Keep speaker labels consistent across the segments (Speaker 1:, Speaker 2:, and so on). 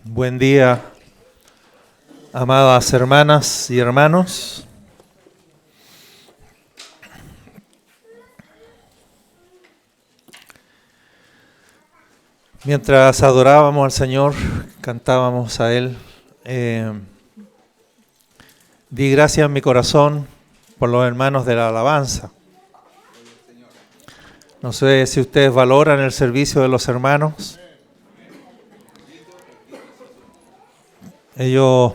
Speaker 1: Buen día, amadas hermanas y hermanos. Mientras adorábamos al Señor, cantábamos a Él, di gracias en mi corazón por los hermanos de la alabanza. No sé si ustedes valoran el servicio de los hermanos. Ellos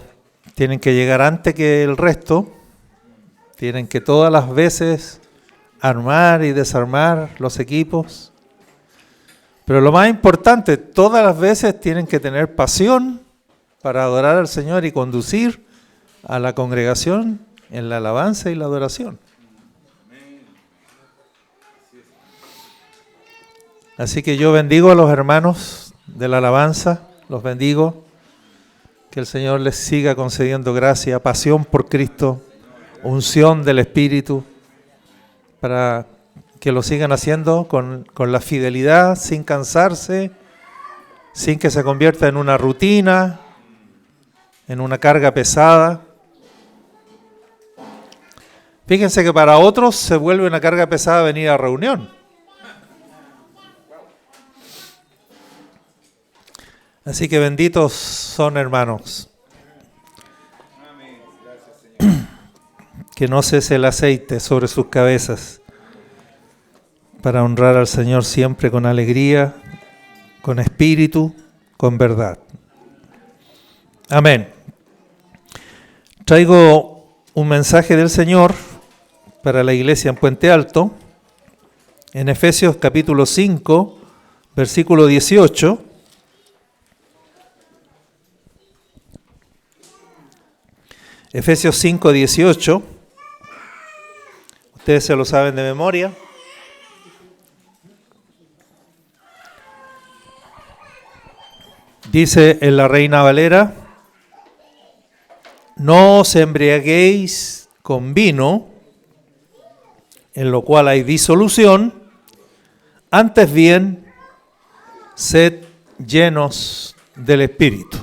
Speaker 1: tienen que llegar antes que el resto, tienen que todas las veces armar y desarmar los equipos. Pero lo más importante, todas las veces tienen que tener pasión para adorar al Señor y conducir a la congregación en la alabanza y la adoración. Así que yo bendigo a los hermanos de la alabanza, los bendigo. Que el Señor les siga concediendo gracia, pasión por Cristo, unción del Espíritu, para que lo sigan haciendo con la fidelidad, sin cansarse, sin que se convierta en una rutina, en una carga pesada. Fíjense que para otros se vuelve una carga pesada venir a reunión. Así que benditos son, hermanos. Que no cese el aceite sobre sus cabezas para honrar al Señor siempre con alegría, con espíritu, con verdad. Amén. Traigo un mensaje del Señor para la iglesia en Puente Alto, en Efesios capítulo 5, versículo 18. Efesios 5, 18. Ustedes se lo saben de memoria. Dice en la Reina Valera: no os embriaguéis con vino, en lo cual hay disolución, antes bien, sed llenos del Espíritu.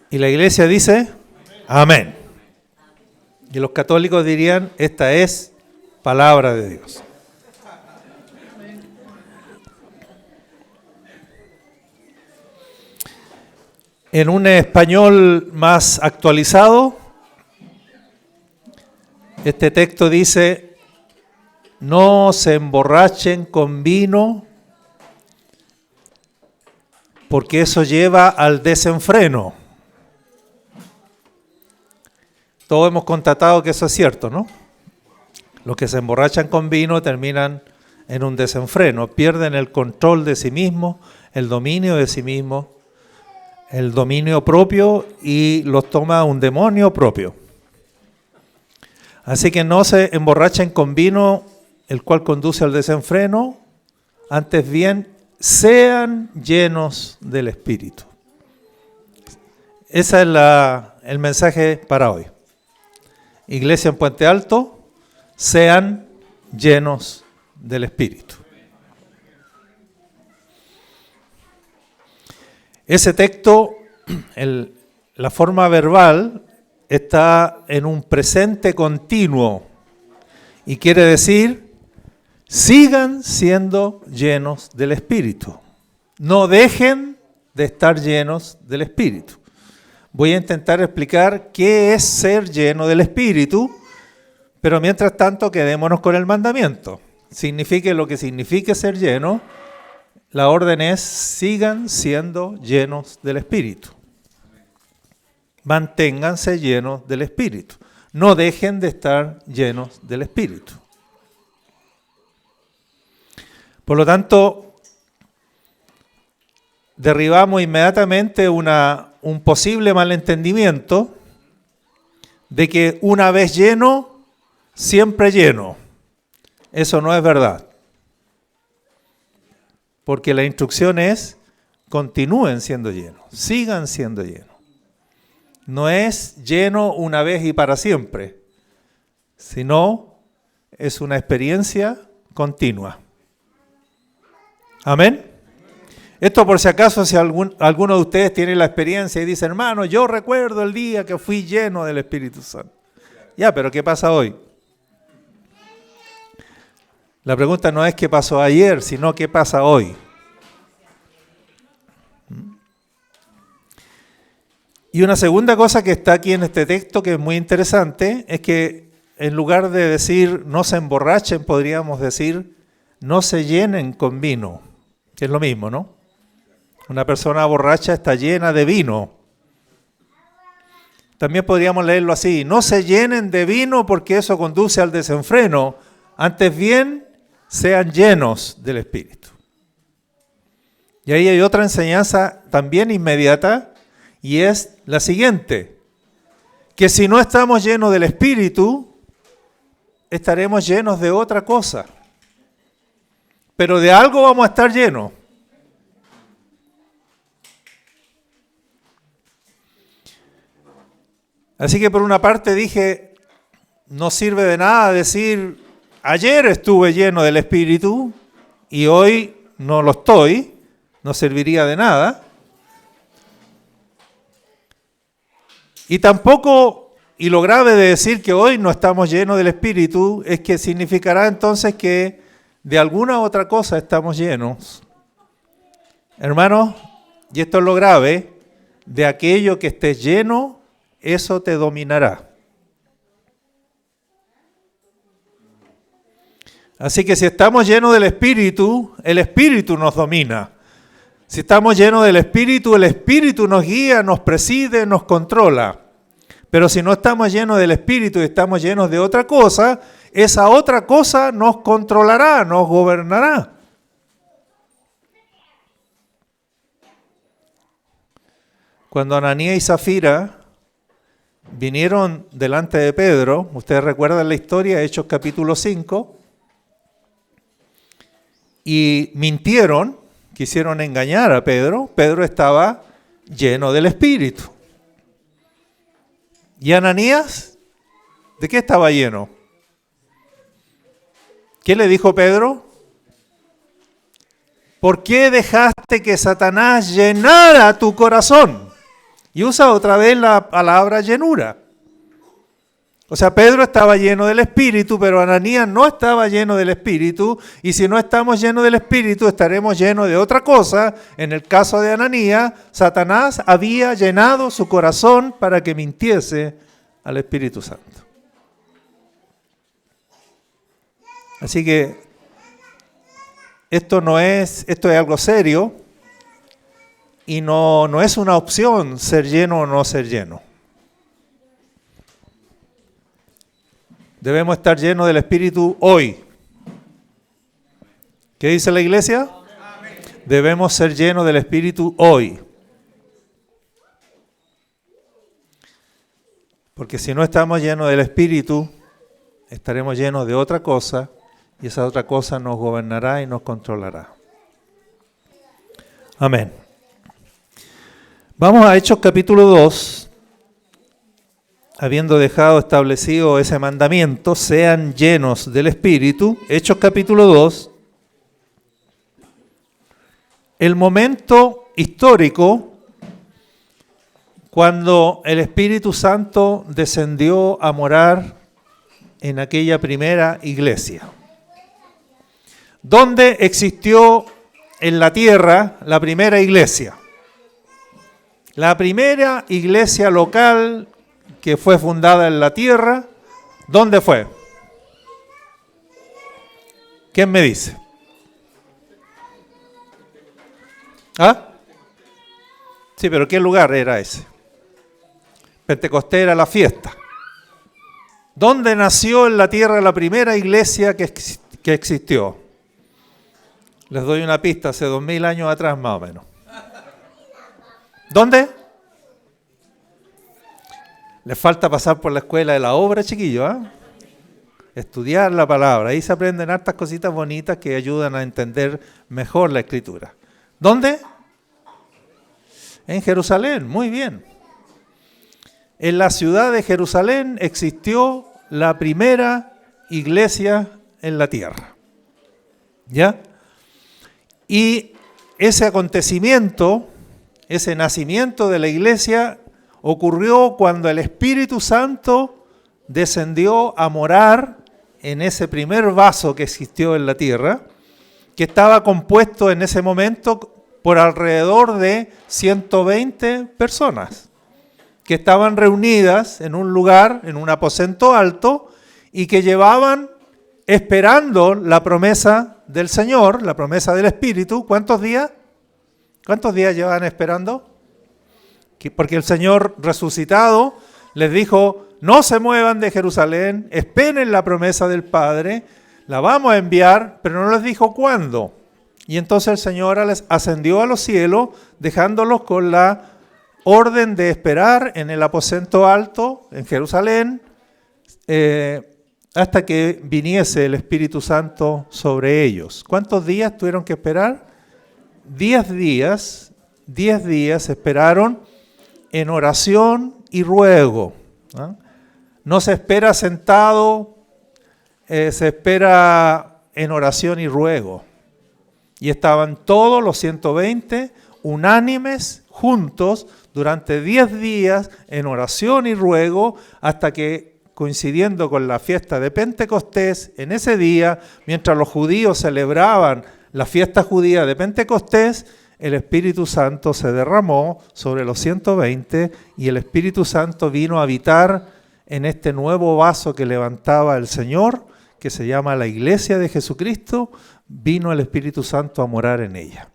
Speaker 1: Y la iglesia dice, amén. Y los católicos dirían, esta es palabra de Dios. En un español más actualizado, este texto dice, no se emborrachen con vino, porque eso lleva al desenfreno. Todos hemos constatado que eso es cierto, ¿no? Los que se emborrachan con vino terminan en un desenfreno, pierden el control de sí mismos, el dominio de sí mismos, el dominio propio, y los toma un demonio propio. Así que no se emborrachen con vino, el cual conduce al desenfreno, antes bien sean llenos del Espíritu. Ese es el mensaje para hoy. Iglesia en Puente Alto, sean llenos del Espíritu. Ese texto, la forma verbal, está en un presente continuo y quiere decir, sigan siendo llenos del Espíritu. No dejen de estar llenos del Espíritu. Voy a intentar explicar qué es ser lleno del Espíritu, pero mientras tanto quedémonos con el mandamiento. Signifique lo que signifique ser lleno, la orden es sigan siendo llenos del Espíritu. Manténganse llenos del Espíritu. No dejen de estar llenos del Espíritu. Por lo tanto, derribamos inmediatamente un posible malentendimiento de que una vez lleno, siempre lleno. Eso no es verdad. Porque la instrucción es, continúen siendo llenos, sigan siendo llenos. No es lleno una vez y para siempre, sino es una experiencia continua. Amén. Esto por si acaso, si alguno de ustedes tiene la experiencia y dice, hermano, yo recuerdo el día que fui lleno del Espíritu Santo. Ya, pero ¿qué pasa hoy? La pregunta no es qué pasó ayer, sino qué pasa hoy. Y una segunda cosa que está aquí en este texto que es muy interesante es que en lugar de decir no se emborrachen, podríamos decir no se llenen con vino, que es lo mismo, ¿no? Una persona borracha está llena de vino. También podríamos leerlo así, no se llenen de vino porque eso conduce al desenfreno, antes bien sean llenos del Espíritu. Y ahí hay otra enseñanza también inmediata, y es la siguiente, que si no estamos llenos del Espíritu, estaremos llenos de otra cosa. Pero de algo vamos a estar llenos. Así que por una parte dije, no sirve de nada decir, ayer estuve lleno del Espíritu y hoy no lo estoy, no serviría de nada. Y tampoco, y lo grave de decir que hoy no estamos llenos del Espíritu, es que significará entonces que de alguna otra cosa estamos llenos. Hermanos, y esto es lo grave, de aquello que estés lleno, eso te dominará. Así que si estamos llenos del Espíritu, el Espíritu nos domina. Si estamos llenos del Espíritu, el Espíritu nos guía, nos preside, nos controla. Pero si no estamos llenos del Espíritu y estamos llenos de otra cosa, esa otra cosa nos controlará, nos gobernará. Cuando Ananías y Zafira vinieron delante de Pedro, ustedes recuerdan la historia, Hechos capítulo 5, y mintieron, quisieron engañar a Pedro. Pedro estaba lleno del Espíritu. ¿Y Ananías? ¿De qué estaba lleno? ¿Qué le dijo Pedro? ¿Por qué dejaste que Satanás llenara tu corazón? Y usa otra vez la palabra llenura. O sea, Pedro estaba lleno del Espíritu, pero Ananías no estaba lleno del Espíritu. Y si no estamos llenos del Espíritu, estaremos llenos de otra cosa. En el caso de Ananías, Satanás había llenado su corazón para que mintiese al Espíritu Santo. Así que esto es algo serio y no es una opción ser lleno o no ser lleno. Debemos estar llenos del Espíritu hoy. ¿Qué dice la iglesia? Amén. Debemos ser llenos del Espíritu hoy. Porque si no estamos llenos del Espíritu, estaremos llenos de otra cosa y esa otra cosa nos gobernará y nos controlará. Amén. Vamos a Hechos capítulo 2. Habiendo dejado establecido ese mandamiento, sean llenos del Espíritu. Hechos capítulo 2. El momento histórico cuando el Espíritu Santo descendió a morar en aquella primera iglesia, donde existió en la tierra la primera iglesia. La primera iglesia local que fue fundada en la tierra, ¿dónde fue? ¿Quién me dice? ¿Ah? Sí, pero ¿qué lugar era ese? Pentecostés era la fiesta. ¿Dónde nació en la tierra la primera iglesia que existió? Les doy una pista, hace 2000 años atrás más o menos. ¿Dónde? Les falta pasar por la escuela de la obra, chiquillos, ¿eh? Estudiar la palabra. Ahí se aprenden hartas cositas bonitas que ayudan a entender mejor la Escritura. ¿Dónde? En Jerusalén, muy bien. En la ciudad de Jerusalén existió la primera iglesia en la tierra. ¿Ya? Y ese acontecimiento, ese nacimiento de la iglesia, ocurrió cuando el Espíritu Santo descendió a morar en ese primer vaso que existió en la tierra, que estaba compuesto en ese momento por alrededor de 120 personas, que estaban reunidas en un lugar, en un aposento alto, y que llevaban esperando la promesa del Señor, la promesa del Espíritu. ¿Cuántos días? ¿Cuántos días llevan esperando? Porque el Señor resucitado les dijo, no se muevan de Jerusalén, esperen la promesa del Padre, la vamos a enviar, pero no les dijo cuándo. Y entonces el Señor les ascendió a los cielos, dejándolos con la orden de esperar en el aposento alto, en Jerusalén, hasta que viniese el Espíritu Santo sobre ellos. ¿Cuántos días tuvieron que esperar? 10 días esperaron en oración y ruego. No se espera sentado, se espera en oración y ruego. Y estaban todos los 120 unánimes, juntos, durante 10 días en oración y ruego, hasta que, coincidiendo con la fiesta de Pentecostés, en ese día, mientras los judíos celebraban la fiesta judía de Pentecostés, el Espíritu Santo se derramó sobre los 120 y el Espíritu Santo vino a habitar en este nuevo vaso que levantaba el Señor, que se llama la Iglesia de Jesucristo. Vino el Espíritu Santo a morar en ella.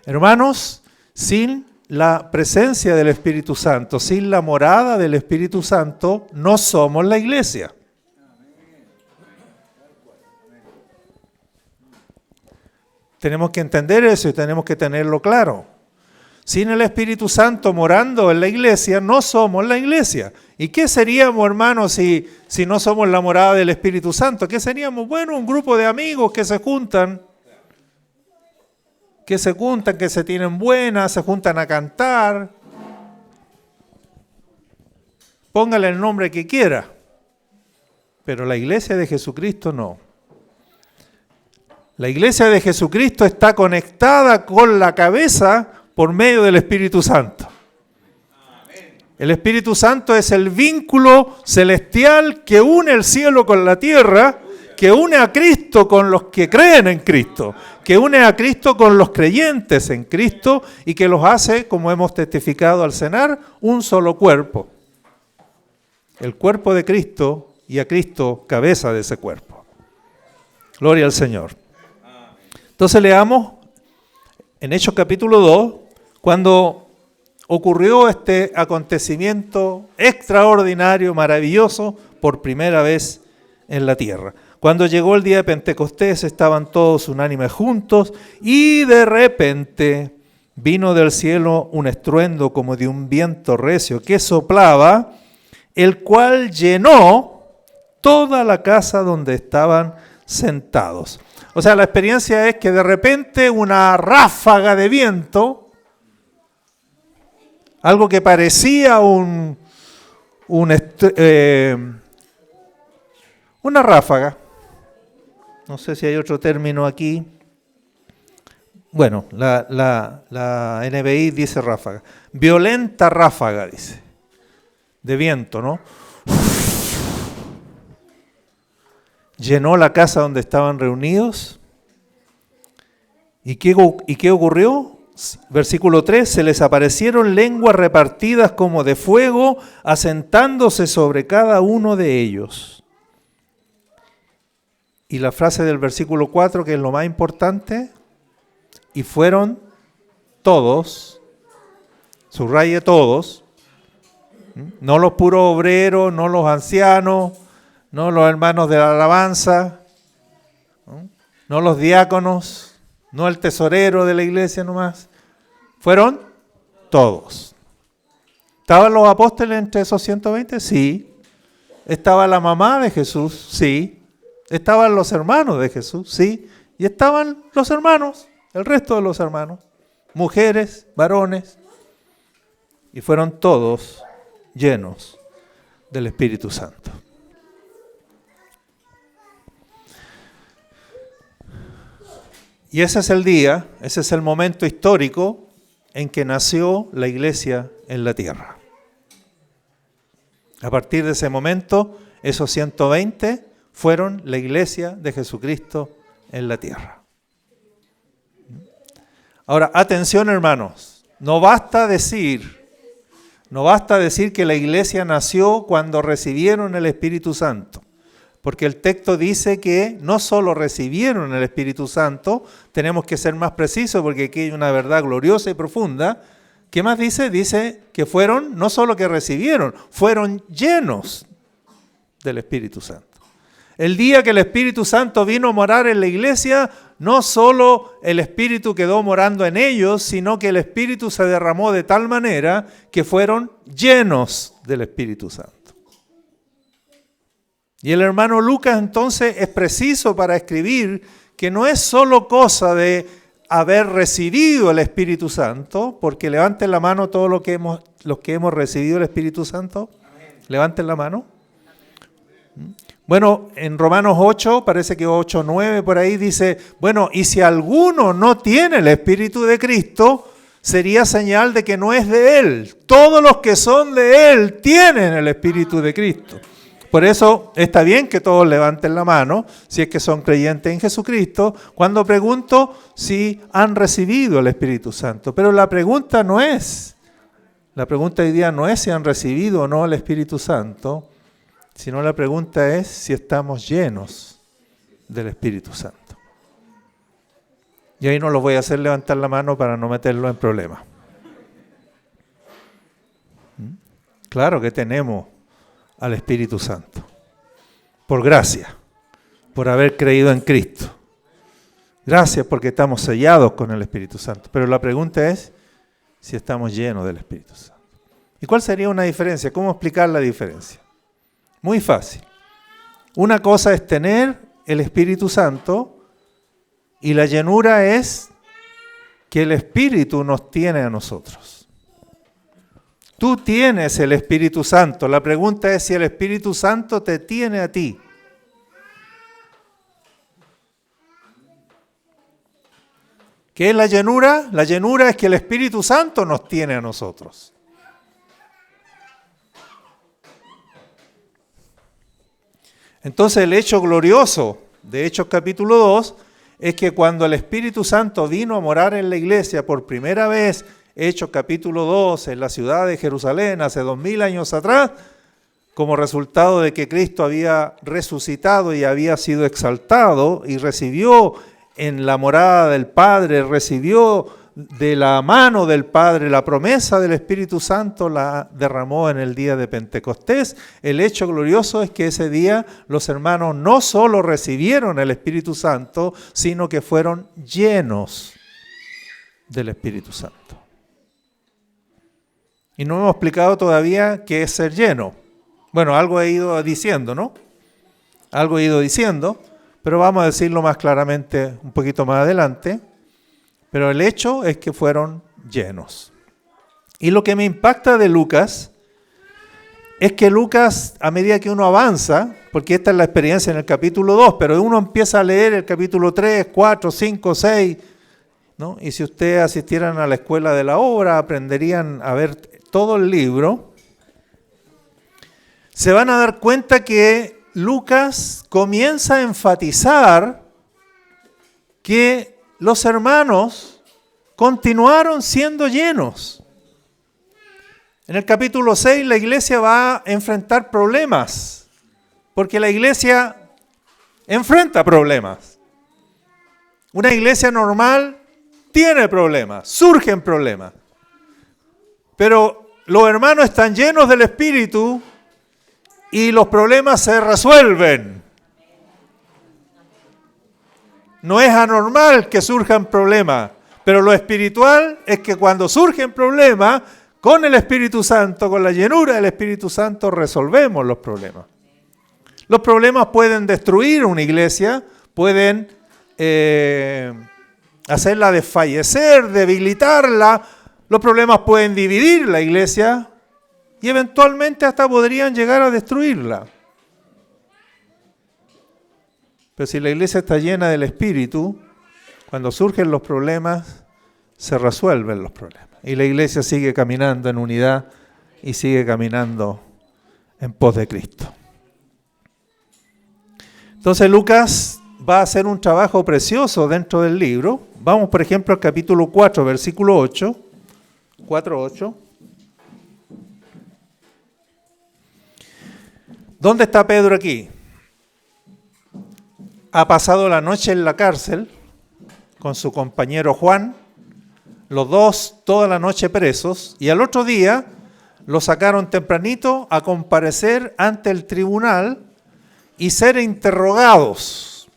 Speaker 1: Hermanos, sin la presencia del Espíritu Santo, sin la morada del Espíritu Santo, no somos la iglesia. Tenemos que entender eso y tenemos que tenerlo claro. Sin el Espíritu Santo morando en la iglesia, no somos la iglesia. ¿Y qué seríamos, hermanos, si no somos la morada del Espíritu Santo? ¿Qué seríamos? Bueno, un grupo de amigos que se juntan, que se tienen buenas, se juntan a cantar. Póngale el nombre que quiera. Pero la iglesia de Jesucristo no. La iglesia de Jesucristo está conectada con la cabeza por medio del Espíritu Santo. El Espíritu Santo es el vínculo celestial que une el cielo con la tierra, que une a Cristo con los que creen en Cristo, que une a Cristo con los creyentes en Cristo y que los hace, como hemos testificado al cenar, un solo cuerpo. El cuerpo de Cristo y a Cristo cabeza de ese cuerpo. Gloria al Señor. Entonces leamos en Hechos capítulo 2, cuando ocurrió este acontecimiento extraordinario, maravilloso, por primera vez en la tierra. Cuando llegó el día de Pentecostés, estaban todos unánimes juntos y de repente vino del cielo un estruendo como de un viento recio que soplaba, el cual llenó toda la casa donde estaban sentados. O sea, la experiencia es que de repente una ráfaga de viento, algo que parecía una ráfaga, no sé si hay otro término aquí, bueno, la NBI dice ráfaga, violenta ráfaga dice, de viento, ¿no? Llenó la casa donde estaban reunidos. ¿Y qué ocurrió? Versículo 3, se les aparecieron lenguas repartidas como de fuego, asentándose sobre cada uno de ellos. Y la frase del versículo 4, que es lo más importante, y fueron todos, subraye todos, no los puros obreros, no los ancianos, no los hermanos de la alabanza, no los diáconos, no el tesorero de la iglesia nomás. Fueron todos. ¿Estaban los apóstoles entre esos 120? Sí. ¿Estaba la mamá de Jesús? Sí. ¿Estaban los hermanos de Jesús? Sí. Y estaban los hermanos, el resto de los hermanos, mujeres, varones, y fueron todos llenos del Espíritu Santo. Y ese es el día, ese es el momento histórico en que nació la iglesia en la tierra. A partir de ese momento, esos 120 fueron la iglesia de Jesucristo en la tierra. Ahora, atención hermanos, no basta decir que la iglesia nació cuando recibieron el Espíritu Santo, porque el texto dice que no solo recibieron el Espíritu Santo, tenemos que ser más precisos porque aquí hay una verdad gloriosa y profunda. ¿Qué más dice? Dice que fueron, no solo que recibieron, fueron llenos del Espíritu Santo. El día que el Espíritu Santo vino a morar en la iglesia, no solo el Espíritu quedó morando en ellos, sino que el Espíritu se derramó de tal manera que fueron llenos del Espíritu Santo. Y el hermano Lucas entonces es preciso para escribir que no es solo cosa de haber recibido el Espíritu Santo, porque levanten la mano todos los que hemos recibido el Espíritu Santo. Levanten la mano. Bueno, en Romanos 8, parece que 8:9 por ahí dice, bueno, y si alguno no tiene el Espíritu de Cristo, sería señal de que no es de Él. Todos los que son de Él tienen el Espíritu de Cristo. Por eso está bien que todos levanten la mano, si es que son creyentes en Jesucristo, cuando pregunto si han recibido el Espíritu Santo. Pero la pregunta hoy día no es si han recibido o no el Espíritu Santo, sino la pregunta es si estamos llenos del Espíritu Santo. Y ahí no los voy a hacer levantar la mano para no meterlo en problemas. Claro que tenemos al Espíritu Santo, por gracia, por haber creído en Cristo. Gracias porque estamos sellados con el Espíritu Santo. Pero la pregunta es si estamos llenos del Espíritu Santo. ¿Y cuál sería una diferencia? ¿Cómo explicar la diferencia? Muy fácil. Una cosa es tener el Espíritu Santo y la llenura es que el Espíritu nos tiene a nosotros. Tú tienes el Espíritu Santo. La pregunta es si el Espíritu Santo te tiene a ti. ¿Qué es la llenura? La llenura es que el Espíritu Santo nos tiene a nosotros. Entonces el hecho glorioso de Hechos capítulo 2 es que cuando el Espíritu Santo vino a morar en la iglesia por primera vez, Hechos capítulo 2, en la ciudad de Jerusalén, hace 2000 años atrás, como resultado de que Cristo había resucitado y había sido exaltado y recibió en la morada del Padre, recibió de la mano del Padre la promesa del Espíritu Santo, la derramó en el día de Pentecostés. El hecho glorioso es que ese día los hermanos no solo recibieron el Espíritu Santo, sino que fueron llenos del Espíritu Santo. Y no hemos explicado todavía qué es ser lleno. Bueno, algo he ido diciendo, ¿no? Algo he ido diciendo, pero vamos a decirlo más claramente un poquito más adelante. Pero el hecho es que fueron llenos. Y lo que me impacta de Lucas es que Lucas, a medida que uno avanza, porque esta es la experiencia en el capítulo 2, pero uno empieza a leer el capítulo 3, 4, 5, 6, ¿no? Y si ustedes asistieran a la escuela de la obra, aprenderían a ver todo el libro, se van a dar cuenta que Lucas comienza a enfatizar que los hermanos continuaron siendo llenos. En el capítulo 6 la iglesia va a enfrentar problemas, porque la iglesia enfrenta problemas. Una iglesia normal tiene problemas, surgen problemas. Pero los hermanos están llenos del Espíritu y los problemas se resuelven. No es anormal que surjan problemas, pero lo espiritual es que cuando surgen problemas, con el Espíritu Santo, con la llenura del Espíritu Santo, resolvemos los problemas. Los problemas pueden destruir una iglesia, pueden hacerla desfallecer, debilitarla. Los problemas pueden dividir la iglesia y eventualmente hasta podrían llegar a destruirla. Pero si la iglesia está llena del Espíritu, Cuando surgen los problemas, se resuelven los problemas. Y la iglesia sigue caminando en unidad y sigue caminando en pos de Cristo. Entonces Lucas va a hacer un trabajo precioso dentro del libro. Vamos, por ejemplo, al capítulo 4, versículo 8. 4:8. ¿Dónde está Pedro aquí? Ha pasado la noche en la cárcel con su compañero Juan, los dos toda la noche presos, y al otro día lo sacaron tempranito a comparecer ante el tribunal y ser interrogados.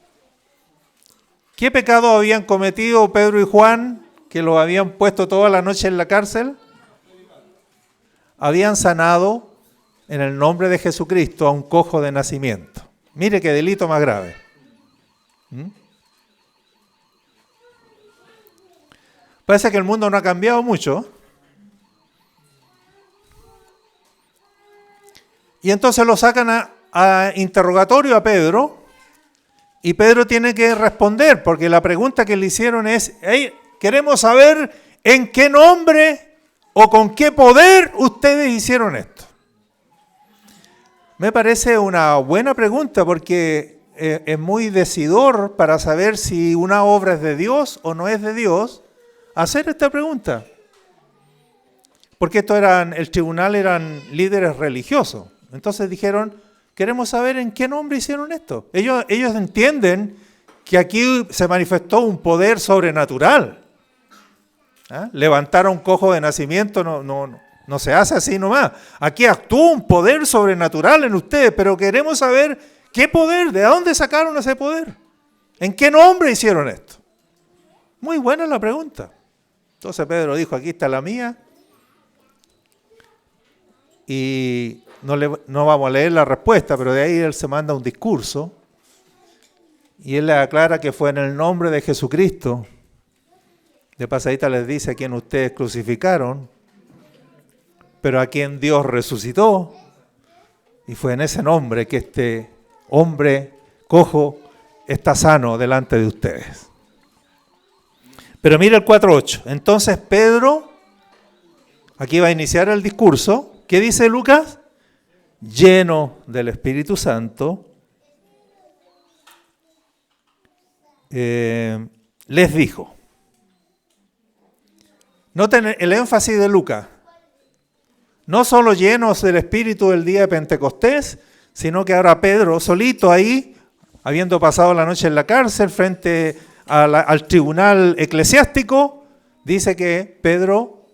Speaker 1: ¿Qué pecado habían cometido Pedro y Juan que los habían puesto toda la noche en la cárcel? Habían sanado en el nombre de Jesucristo a un cojo de nacimiento. Mire qué delito más grave. Parece que el mundo no ha cambiado mucho. Y entonces lo sacan a interrogatorio a Pedro, y Pedro tiene que responder, porque la pregunta que le hicieron es: hey, queremos saber en qué nombre o con qué poder ustedes hicieron esto. Me parece una buena pregunta, porque es muy decidor para saber si una obra es de Dios o no es de Dios, hacer esta pregunta. Porque el tribunal eran líderes religiosos. Entonces dijeron: queremos saber en qué nombre hicieron esto. Ellos entienden que aquí se manifestó un poder sobrenatural. Levantar a un cojo de nacimiento no se hace así nomás. Aquí actuó un poder sobrenatural en ustedes, pero queremos saber qué poder, de dónde sacaron ese poder, en qué nombre hicieron esto. Muy buena la pregunta. Entonces Pedro dijo: aquí está la mía. Y no vamos a leer la respuesta, pero de ahí él se manda un discurso y él le aclara que fue en el nombre de Jesucristo. De pasadita les dice: a quien ustedes crucificaron, pero a quien Dios resucitó, y fue en ese nombre que este hombre cojo está sano delante de ustedes. Pero mira el 4:8. Entonces Pedro, aquí va a iniciar el discurso. ¿Qué dice Lucas? Lleno del Espíritu Santo, les dijo. Noten el énfasis de Lucas. No solo llenos del Espíritu el día de Pentecostés, sino que ahora Pedro, solito ahí, habiendo pasado la noche en la cárcel frente al tribunal eclesiástico, dice que Pedro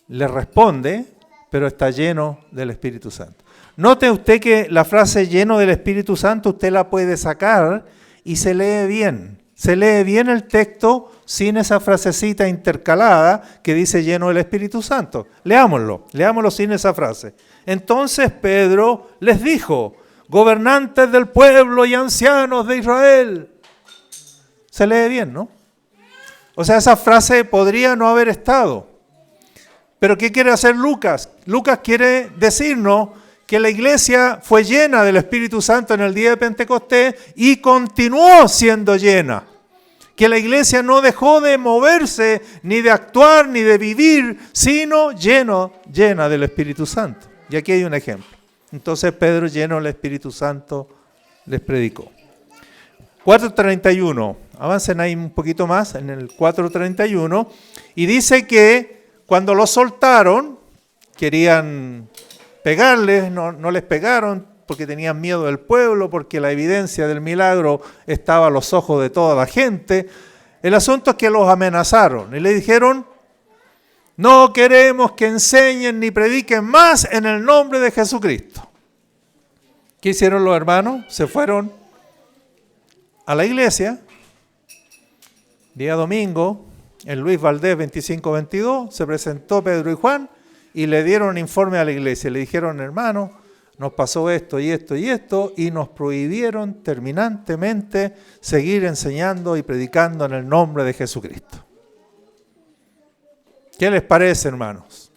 Speaker 1: le responde, pero está lleno del Espíritu Santo. Note usted que la frase lleno del Espíritu Santo usted la puede sacar y se lee bien. Se lee bien el texto sin esa frasecita intercalada que dice lleno del Espíritu Santo. Leámoslo sin esa frase. Entonces Pedro les dijo: gobernantes del pueblo y ancianos de Israel. Se lee bien, ¿no? O sea, esa frase podría no haber estado. Pero ¿qué quiere hacer Lucas? Lucas quiere decirnos que la iglesia fue llena del Espíritu Santo en el día de Pentecostés y continuó siendo llena. Que la iglesia no dejó de moverse, ni de actuar, ni de vivir, sino llena del Espíritu Santo. Y aquí hay un ejemplo. Entonces Pedro, lleno del Espíritu Santo, les predicó. 4:31. Avancen ahí un poquito más en el 4:31. Y dice que cuando los soltaron, querían pegarles, no les pegaron porque tenían miedo del pueblo, porque la evidencia del milagro estaba a los ojos de toda la gente. El asunto es que los amenazaron y le dijeron: no queremos que enseñen ni prediquen más en el nombre de Jesucristo. ¿Qué hicieron los hermanos? Se fueron a la iglesia, día domingo, en Luis Valdés 2522, se presentó Pedro y Juan y le dieron un informe a la iglesia. Le dijeron: hermano, nos pasó esto y esto y esto, y nos prohibieron terminantemente seguir enseñando y predicando en el nombre de Jesucristo. ¿Qué les parece, hermanos?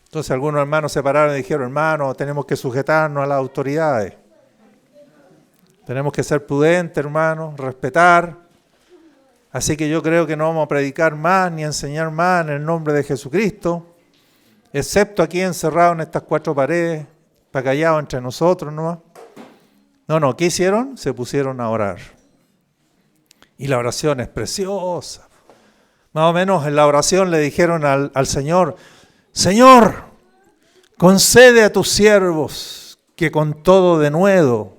Speaker 1: Entonces algunos hermanos se pararon y dijeron: hermano, tenemos que sujetarnos a las autoridades. Tenemos que ser prudentes, hermanos, respetar. Así que yo creo que no vamos a predicar más ni enseñar más en el nombre de Jesucristo, excepto aquí encerrados en estas 4 paredes, para callados entre nosotros nomás. No, ¿qué hicieron? Se pusieron a orar. Y la oración es preciosa. Más o menos en la oración le dijeron al Señor, Señor, concede a tus siervos que con todo denuedo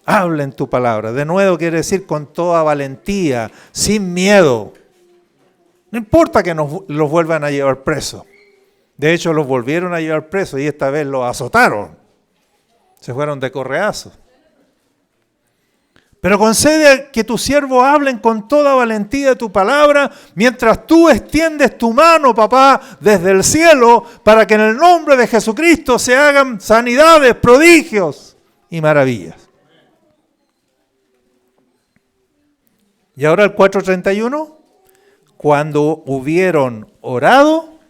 Speaker 1: hablen tu palabra. Denuedo quiere decir con toda valentía, sin miedo. No importa que los vuelvan a llevar presos. De hecho, los volvieron a llevar presos y esta vez los azotaron. Se fueron de correazo. Pero concede que tus siervos hablen con toda valentía tu palabra, mientras tú extiendes tu mano, papá, desde el cielo, para que en el nombre de Jesucristo se hagan sanidades, prodigios y maravillas. Y ahora el 4:31, cuando hubieron orado,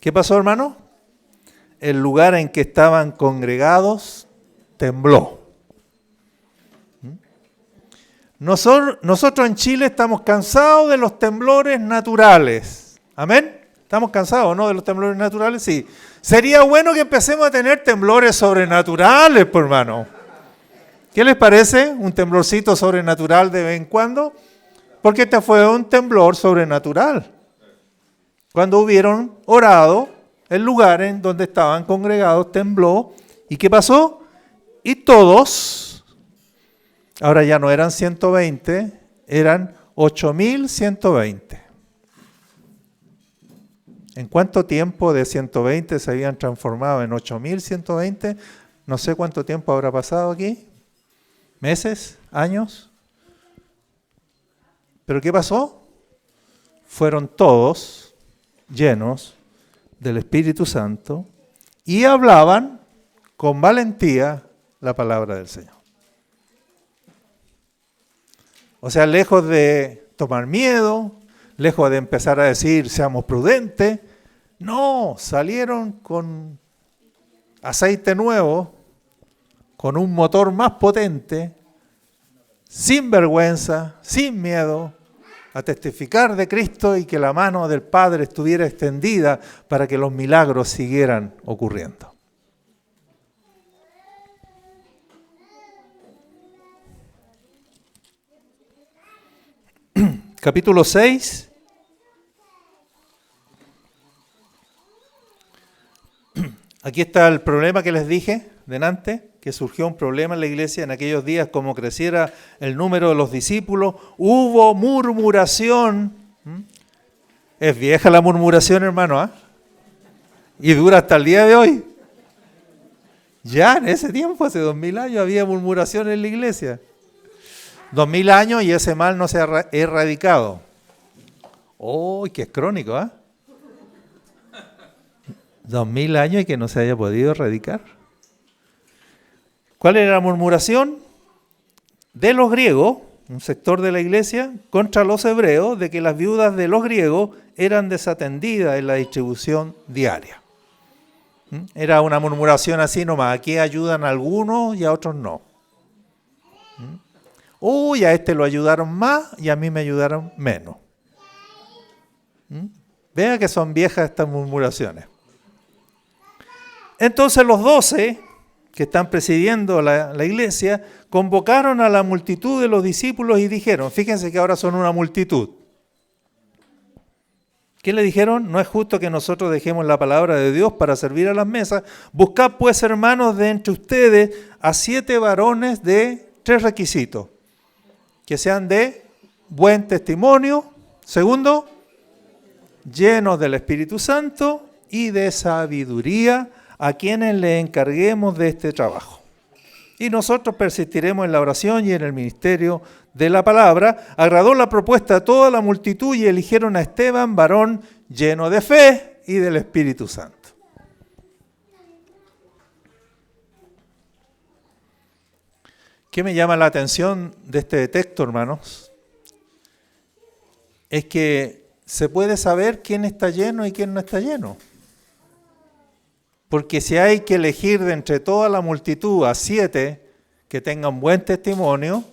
Speaker 1: ¿qué pasó, hermano? El lugar en que estaban congregados tembló. Nosotros en Chile estamos cansados de los temblores naturales. ¿Amén? ¿Estamos cansados, no, de los temblores naturales? Sí. Sería bueno que empecemos a tener temblores sobrenaturales, por hermano. ¿Qué les parece? Un temblorcito sobrenatural de vez en cuando. Porque este fue un temblor sobrenatural. Cuando hubieron orado, el lugar en donde estaban congregados tembló. ¿Y qué pasó? Y todos, ahora ya no eran 120, eran 8.120. ¿En cuánto tiempo de 120 se habían transformado en 8.120? No sé cuánto tiempo habrá pasado aquí. ¿Meses? ¿Años? ¿Pero qué pasó? Fueron todos llenos del Espíritu Santo y hablaban con valentía la palabra del Señor. O sea, lejos de tomar miedo, lejos de empezar a decir seamos prudentes, no, salieron con aceite nuevo, con un motor más potente, sin vergüenza, sin miedo, a testificar de Cristo y que la mano del Padre estuviera extendida para que los milagros siguieran ocurriendo. Capítulo 6. Aquí está el problema que les dije delante, que surgió un problema en la iglesia en aquellos días, como creciera el número de los discípulos, hubo murmuración. Es vieja la murmuración, hermano, ¿eh? Y dura hasta el día de hoy. Ya en ese tiempo, hace 2000 años, había murmuración en la iglesia. 2000 años y ese mal no se ha erradicado. ¡Oh, que es crónico! 2000 años y que no se haya podido erradicar. ¿Cuál era la murmuración? De los griegos, un sector de la iglesia, contra los hebreos, de que las viudas de los griegos eran desatendidas en la distribución diaria. Era una murmuración así nomás. Aquí ayudan a algunos y a otros no. Uy, a este lo ayudaron más y a mí me ayudaron menos. Vean que son viejas estas murmuraciones. Entonces los 12 que están presidiendo la iglesia convocaron a la multitud de los discípulos y dijeron, fíjense que ahora son una multitud. ¿Qué le dijeron? No es justo que nosotros dejemos la palabra de Dios para servir a las mesas. Buscad pues, hermanos, de entre ustedes a 7 varones de 3 requisitos. Que sean de buen testimonio. Segundo, llenos del Espíritu Santo y de sabiduría, a quienes le encarguemos de este trabajo. Y nosotros persistiremos en la oración y en el ministerio de la palabra. Agradó la propuesta a toda la multitud y eligieron a Esteban, varón lleno de fe y del Espíritu Santo. ¿Qué me llama la atención de este texto, hermanos? Es que se puede saber quién está lleno y quién no está lleno. Porque si hay que elegir de entre toda la multitud a 7 que tengan buen testimonio,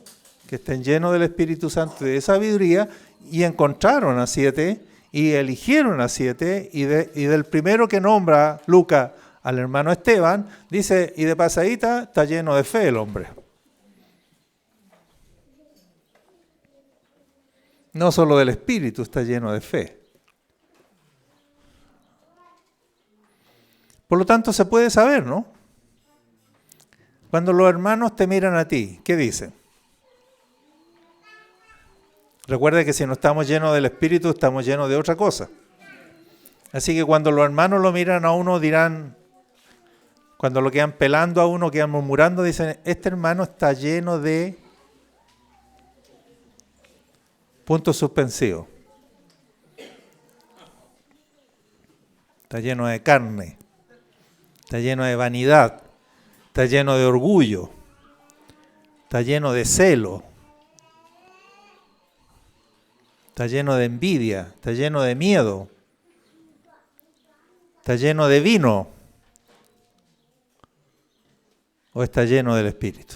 Speaker 1: que estén llenos del Espíritu Santo y de sabiduría, y encontraron a 7 y eligieron a 7, y del primero que nombra Lucas al hermano Esteban, dice, y de pasadita está lleno de fe el hombre. No solo del Espíritu, está lleno de fe. Por lo tanto, se puede saber, ¿no? Cuando los hermanos te miran a ti, ¿qué dicen? Recuerda que si no estamos llenos del Espíritu, estamos llenos de otra cosa. Así que cuando los hermanos lo miran a uno, dirán, cuando lo quedan pelando a uno, quedan murmurando, dicen, este hermano está lleno de... punto suspensivo. Está lleno de carne. Está lleno de vanidad. Está lleno de orgullo. Está lleno de celo. Está lleno de envidia. Está lleno de miedo. Está lleno de vino. O está lleno del Espíritu.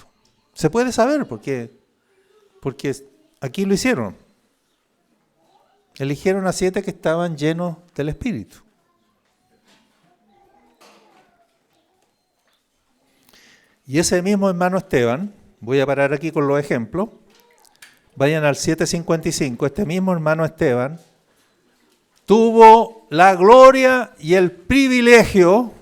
Speaker 1: Se puede saber porque aquí lo hicieron. Eligieron a 7 que estaban llenos del Espíritu. Y ese mismo hermano Esteban, voy a parar aquí con los ejemplos, vayan al 7:55, este mismo hermano Esteban tuvo la gloria y el privilegio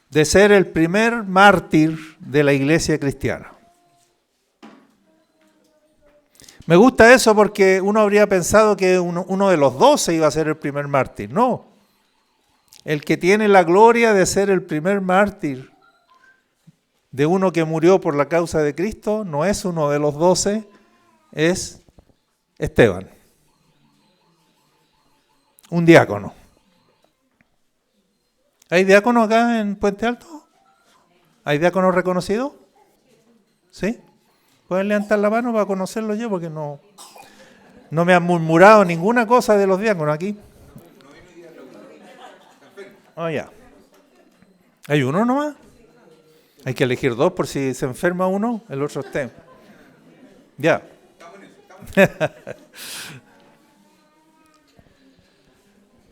Speaker 1: de ser el primer mártir de la iglesia cristiana. Me gusta eso porque uno habría pensado que uno de los 12 iba a ser el primer mártir. No, el que tiene la gloria de ser el primer mártir de uno que murió por la causa de Cristo no es uno de los 12, es Esteban, un diácono. ¿Hay diáconos acá en Puente Alto? ¿Hay diáconos reconocidos? ¿Sí? ¿Pueden levantar la mano para conocerlo yo? Porque no me han murmurado ninguna cosa de los diáconos aquí. Oh, ya. ¿Hay uno nomás? Hay que elegir 2 por si se enferma uno, el otro esté. Ya.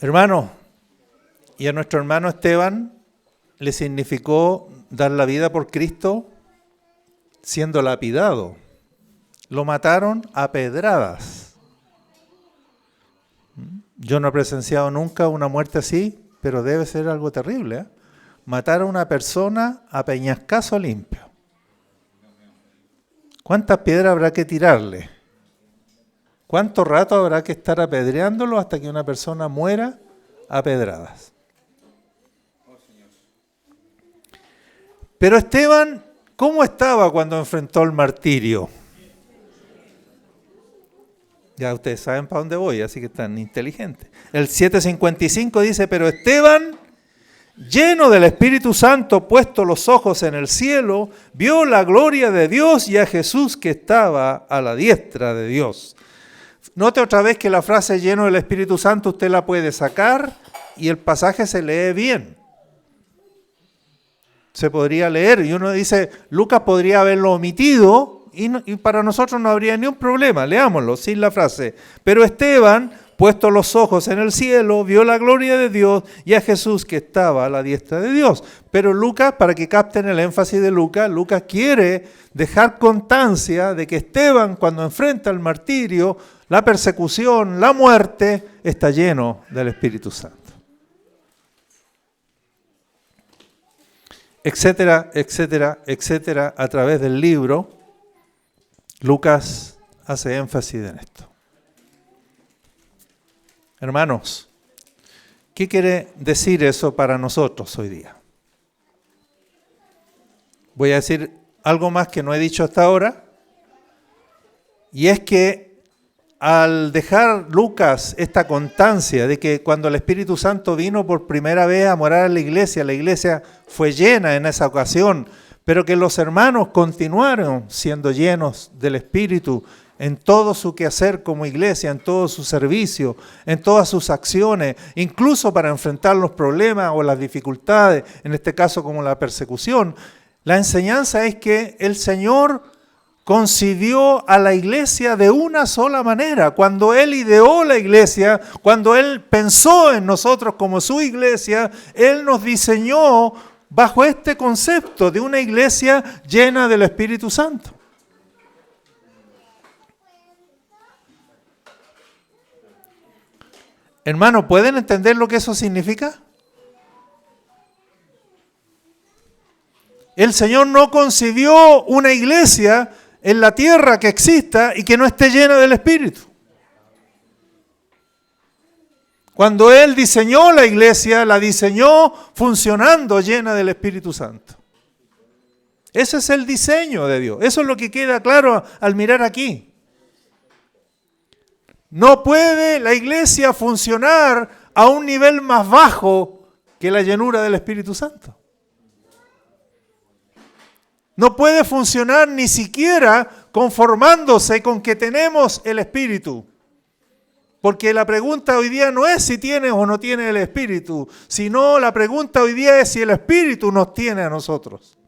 Speaker 1: Hermano, y a nuestro hermano Esteban le significó dar la vida por Cristo siendo lapidado. Lo mataron a pedradas. Yo no he presenciado nunca una muerte así, pero debe ser algo terrible, ¿eh? Matar a una persona a peñascazo limpio. ¿Cuántas piedras habrá que tirarle? ¿Cuánto rato habrá que estar apedreándolo hasta que una persona muera a pedradas? Pero Esteban, ¿cómo estaba cuando enfrentó el martirio? Ya ustedes saben para dónde voy, así que están inteligentes. El 7:55 dice, pero Esteban, lleno del Espíritu Santo, puesto los ojos en el cielo, vio la gloria de Dios y a Jesús que estaba a la diestra de Dios. Note otra vez que la frase lleno del Espíritu Santo usted la puede sacar y el pasaje se lee bien. Se podría leer y uno dice, Lucas podría haberlo omitido y para nosotros no habría ni un problema. Leámoslo sin la frase. Pero Esteban, puesto los ojos en el cielo, vio la gloria de Dios y a Jesús que estaba a la diestra de Dios. Pero Lucas, para que capten el énfasis de Lucas, Lucas quiere dejar constancia de que Esteban, cuando enfrenta el martirio, la persecución, la muerte, está lleno del Espíritu Santo. Etcétera, etcétera, etcétera. A través del libro, Lucas hace énfasis en esto. Hermanos, ¿qué quiere decir eso para nosotros hoy día? Voy a decir algo más que no he dicho hasta ahora, y es que al dejar Lucas esta constancia de que cuando el Espíritu Santo vino por primera vez a morar en la iglesia fue llena en esa ocasión, pero que los hermanos continuaron siendo llenos del Espíritu en todo su quehacer como iglesia, en todo su servicio, en todas sus acciones, incluso para enfrentar los problemas o las dificultades, en este caso como la persecución. La enseñanza es que el Señor concibió a la iglesia de una sola manera. Cuando Él ideó la iglesia, cuando Él pensó en nosotros como su iglesia, Él nos diseñó bajo este concepto de una iglesia llena del Espíritu Santo. Hermano, ¿pueden entender lo que eso significa? El Señor no concibió una iglesia en la tierra que exista y que no esté llena del Espíritu. Cuando Él diseñó la iglesia, la diseñó funcionando llena del Espíritu Santo. Ese es el diseño de Dios. Eso es lo que queda claro al mirar aquí. No puede la iglesia funcionar a un nivel más bajo que la llenura del Espíritu Santo. No puede funcionar ni siquiera conformándose con que tenemos el Espíritu. Porque la pregunta hoy día no es si tienes o no tienes el Espíritu, sino la pregunta hoy día es si el Espíritu nos tiene a nosotros.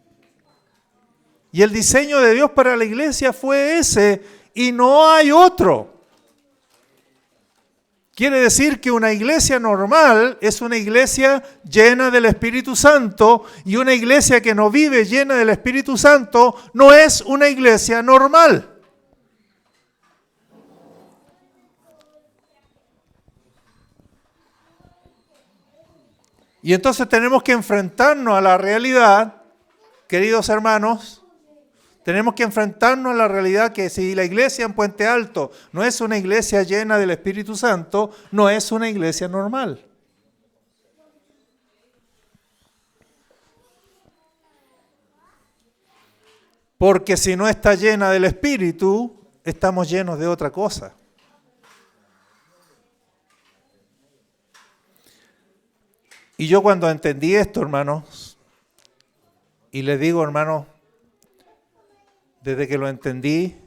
Speaker 1: Y el diseño de Dios para la iglesia fue ese y no hay otro. Quiere decir que una iglesia normal es una iglesia llena del Espíritu Santo y una iglesia que no vive llena del Espíritu Santo no es una iglesia normal. Y entonces tenemos que enfrentarnos a la realidad, queridos hermanos, tenemos que enfrentarnos a la realidad que si la iglesia en Puente Alto no es una iglesia llena del Espíritu Santo, no es una iglesia normal. Porque si no está llena del Espíritu, estamos llenos de otra cosa. Y yo cuando entendí esto, hermanos, y les digo, hermanos, desde que lo entendí,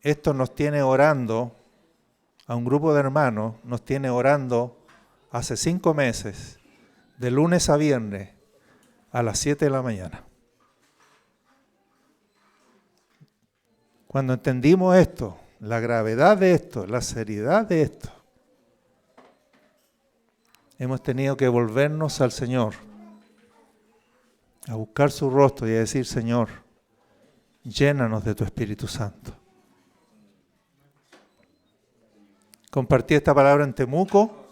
Speaker 1: esto nos tiene orando, a un grupo de hermanos, nos tiene orando hace 5 meses, de lunes a viernes, a las 7 de la mañana. Cuando entendimos esto, la gravedad de esto, la seriedad de esto, hemos tenido que volvernos al Señor, a buscar su rostro y a decir, Señor, llénanos de tu Espíritu Santo. Compartí esta palabra en Temuco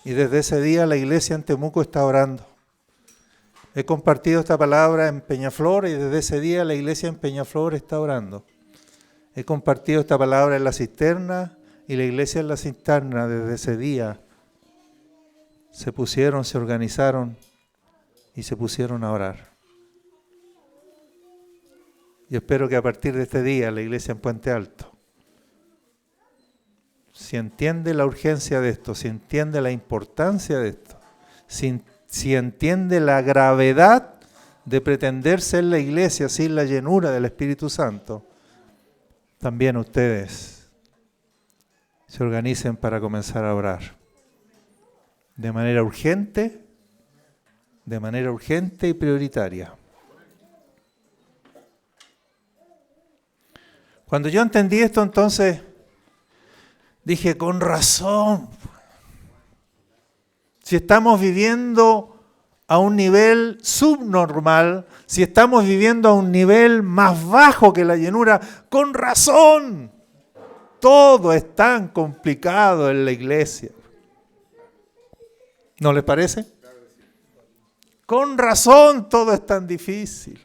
Speaker 1: y desde ese día la iglesia en Temuco está orando. He compartido esta palabra en Peñaflor y desde ese día la iglesia en Peñaflor está orando. He compartido esta palabra en La Cisterna y la iglesia en La Cisterna desde ese día se organizaron y se pusieron a orar. Y espero que a partir de este día la iglesia en Puente Alto, si entiende la urgencia de esto, si entiende la importancia de esto, si entiende la gravedad de pretender ser la iglesia sin la llenura del Espíritu Santo, también ustedes se organicen para comenzar a orar. De manera urgente y prioritaria. Cuando yo entendí esto, entonces dije, con razón, si estamos viviendo a un nivel subnormal, si estamos viviendo a un nivel más bajo que la llenura, con razón, todo es tan complicado en la iglesia. ¿No les parece? Con razón todo es tan difícil.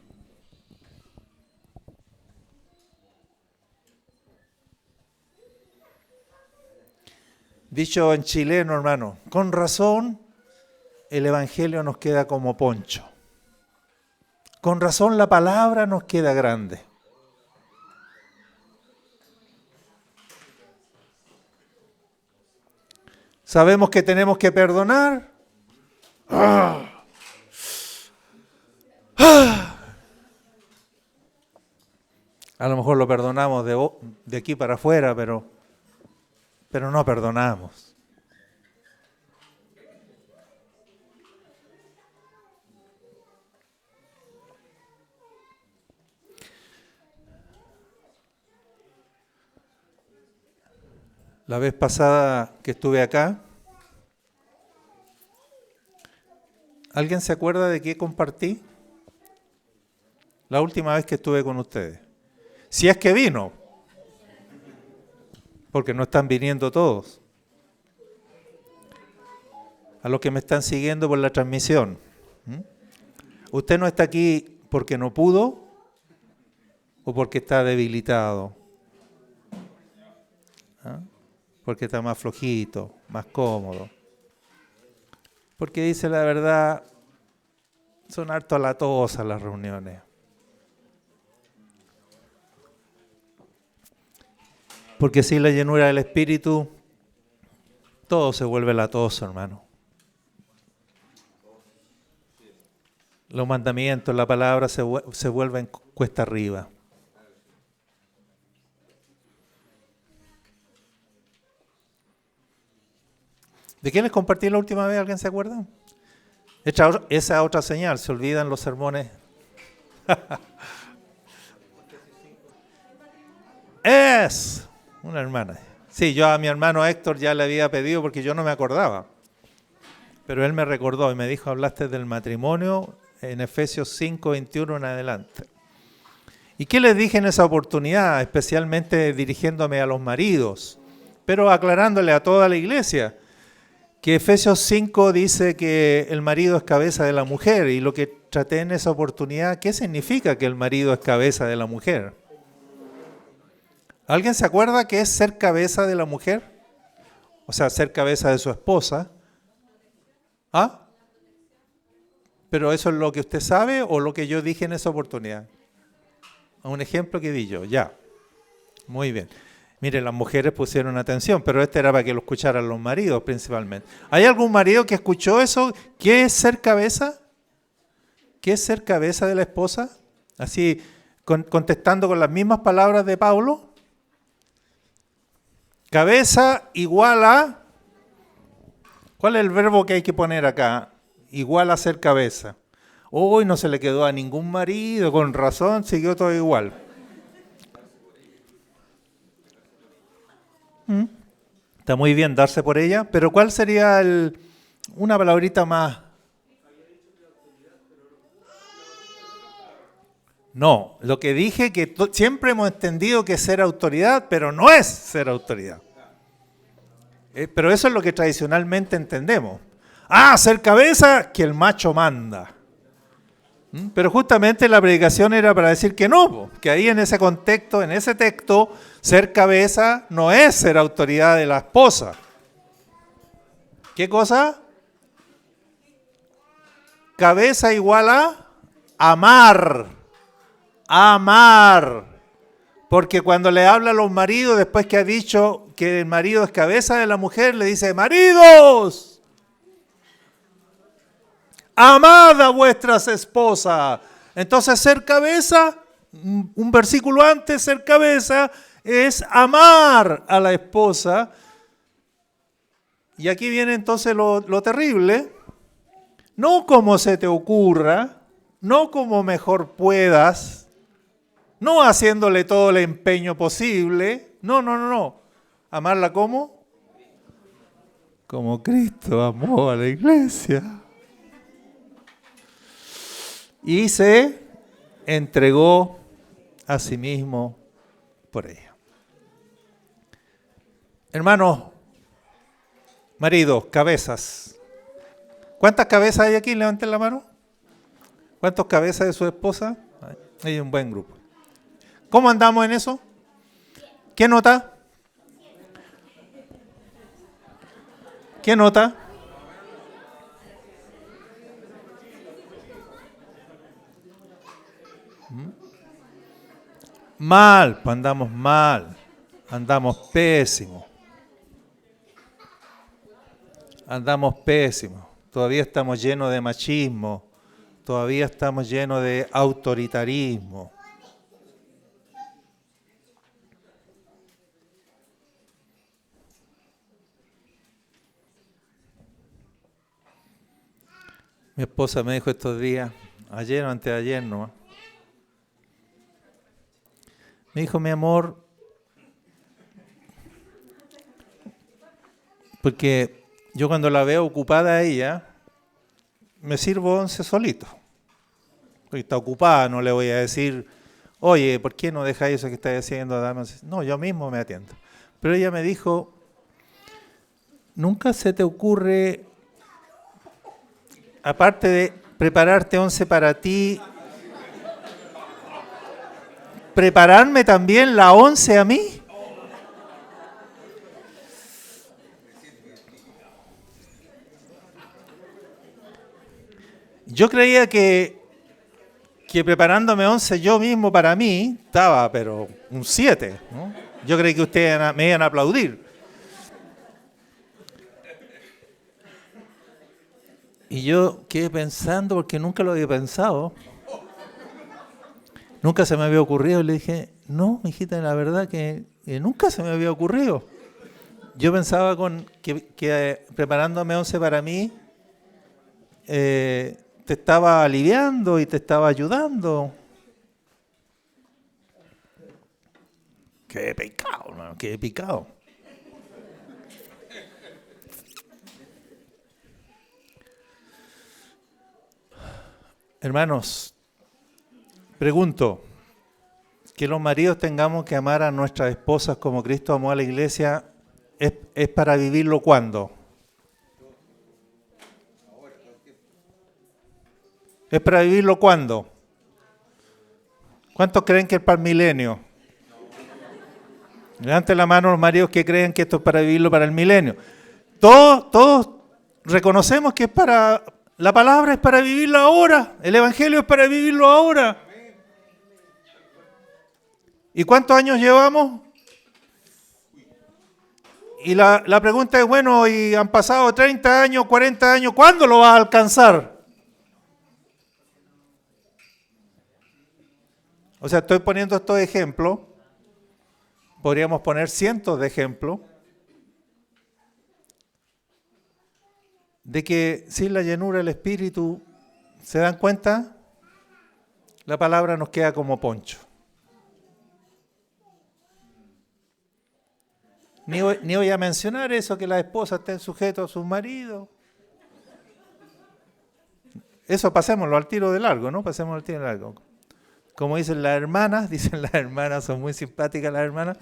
Speaker 1: Dicho en chileno, hermano, con razón el evangelio nos queda como poncho. Con razón la palabra nos queda grande. Sabemos que tenemos que perdonar. A lo mejor lo perdonamos de aquí para afuera, pero no perdonamos. La vez pasada que estuve acá, ¿alguien se acuerda de qué compartí? La última vez que estuve con ustedes. Si es que vino, porque no están viniendo todos. A los que me están siguiendo por la transmisión. ¿Usted no está aquí porque no pudo o porque está debilitado? ¿Ah? Porque está más flojito, más cómodo. Porque dice la verdad, son harto latosas las reuniones. Porque sin la llenura del Espíritu, todo se vuelve latoso, hermano. Los mandamientos, la palabra se vuelven cuesta arriba. ¿De qué les compartí la última vez? ¿Alguien se acuerda? Esa otra señal, se olvidan los sermones. Es una hermana. Sí, yo a mi hermano Héctor ya le había pedido porque yo no me acordaba. Pero él me recordó y me dijo, hablaste del matrimonio en Efesios 5, 21 en adelante. ¿Y qué les dije en esa oportunidad? Especialmente dirigiéndome a los maridos, pero aclarándole a toda la iglesia, que Efesios 5 dice que el marido es cabeza de la mujer, y lo que traté en esa oportunidad, ¿qué significa que el marido es cabeza de la mujer? ¿Alguien se acuerda qué es ser cabeza de la mujer? O sea, ser cabeza de su esposa. ¿Ah? ¿Pero eso es lo que usted sabe o lo que yo dije en esa oportunidad? Un ejemplo que di yo, ya. Muy bien. Mire, las mujeres pusieron atención, pero este era para que lo escucharan los maridos principalmente. ¿Hay algún marido que escuchó eso? ¿Qué es ser cabeza? ¿Qué es ser cabeza de la esposa? Así, contestando con las mismas palabras de Pablo. Cabeza igual a... ¿Cuál es el verbo que hay que poner acá? Igual a ser cabeza. Hoy no se le quedó a ningún marido, con razón, siguió todo igual. Está muy bien darse por ella, pero ¿cuál sería una palabrita más? No, lo que dije que siempre hemos entendido que es ser autoridad, pero no es ser autoridad. Pero eso es lo que tradicionalmente entendemos. Ah, ser cabeza, que el macho manda. Pero justamente la predicación era para decir que no, que ahí en ese contexto, en ese texto, ser cabeza no es ser autoridad de la esposa. ¿Qué cosa? Cabeza igual a amar. Amar. Porque cuando le habla a los maridos, después que ha dicho que el marido es cabeza de la mujer, le dice, maridos, amad a vuestras esposas. Entonces ser cabeza, un versículo antes, ser cabeza es amar a la esposa. Y aquí viene entonces lo terrible. No como se te ocurra, no como mejor puedas, no haciéndole todo el empeño posible. No. ¿Amarla cómo? Como Cristo amó a la iglesia. Y se entregó a sí mismo por ella. Hermanos, maridos, cabezas. ¿Cuántas cabezas hay aquí? Levanten la mano. ¿Cuántas cabezas de su esposa? Hay un buen grupo. ¿Cómo andamos en eso? ¿Qué nota? ¿Qué nota? Mal, pues andamos mal, andamos pésimos, todavía estamos llenos de machismo, todavía estamos llenos de autoritarismo. Mi esposa me dijo estos días, ayer o antes de ayer nomás, me dijo, mi amor, Porque yo cuando la veo ocupada a ella, me sirvo 11 solito. Porque está ocupada, no le voy a decir, oye, ¿por qué no dejas eso que estás haciendo? No, yo mismo me atiendo. Pero ella me dijo, ¿nunca se te ocurre, aparte de prepararte 11 para ti, prepararme también la 11 a mí? Yo creía que preparándome 11 yo mismo para mí, estaba, pero un 7, ¿no? Yo creí que ustedes me iban a aplaudir. Y yo quedé pensando, porque nunca lo había pensado. Nunca se me había ocurrido. Y le dije, no, mijita, la verdad que nunca se me había ocurrido. Yo pensaba que preparándome 11 para mí, te estaba aliviando y te estaba ayudando. Qué pecado, hermano, qué pecado. Hermanos, pregunto, que los maridos tengamos que amar a nuestras esposas como Cristo amó a la iglesia, ¿es para vivirlo cuándo? ¿Es para vivirlo cuándo? ¿Cuántos creen que es para el milenio? Levanten la mano los maridos que creen que esto es para vivirlo para el milenio. Todos reconocemos que es para, la palabra es para vivirlo ahora, el evangelio es para vivirlo ahora. ¿Y cuántos años llevamos? Y la pregunta es, bueno, y han pasado 30 años, 40 años, ¿cuándo lo vas a alcanzar? O sea, estoy poniendo estos ejemplos, podríamos poner cientos de ejemplos, de que sin la llenura del Espíritu, ¿se dan cuenta? La palabra nos queda como poncho. Ni voy a mencionar eso, que las esposas estén sujetas a sus maridos. Eso pasémoslo al tiro de largo, ¿no? Pasémoslo al tiro de largo. Como dicen las hermanas, son muy simpáticas las hermanas,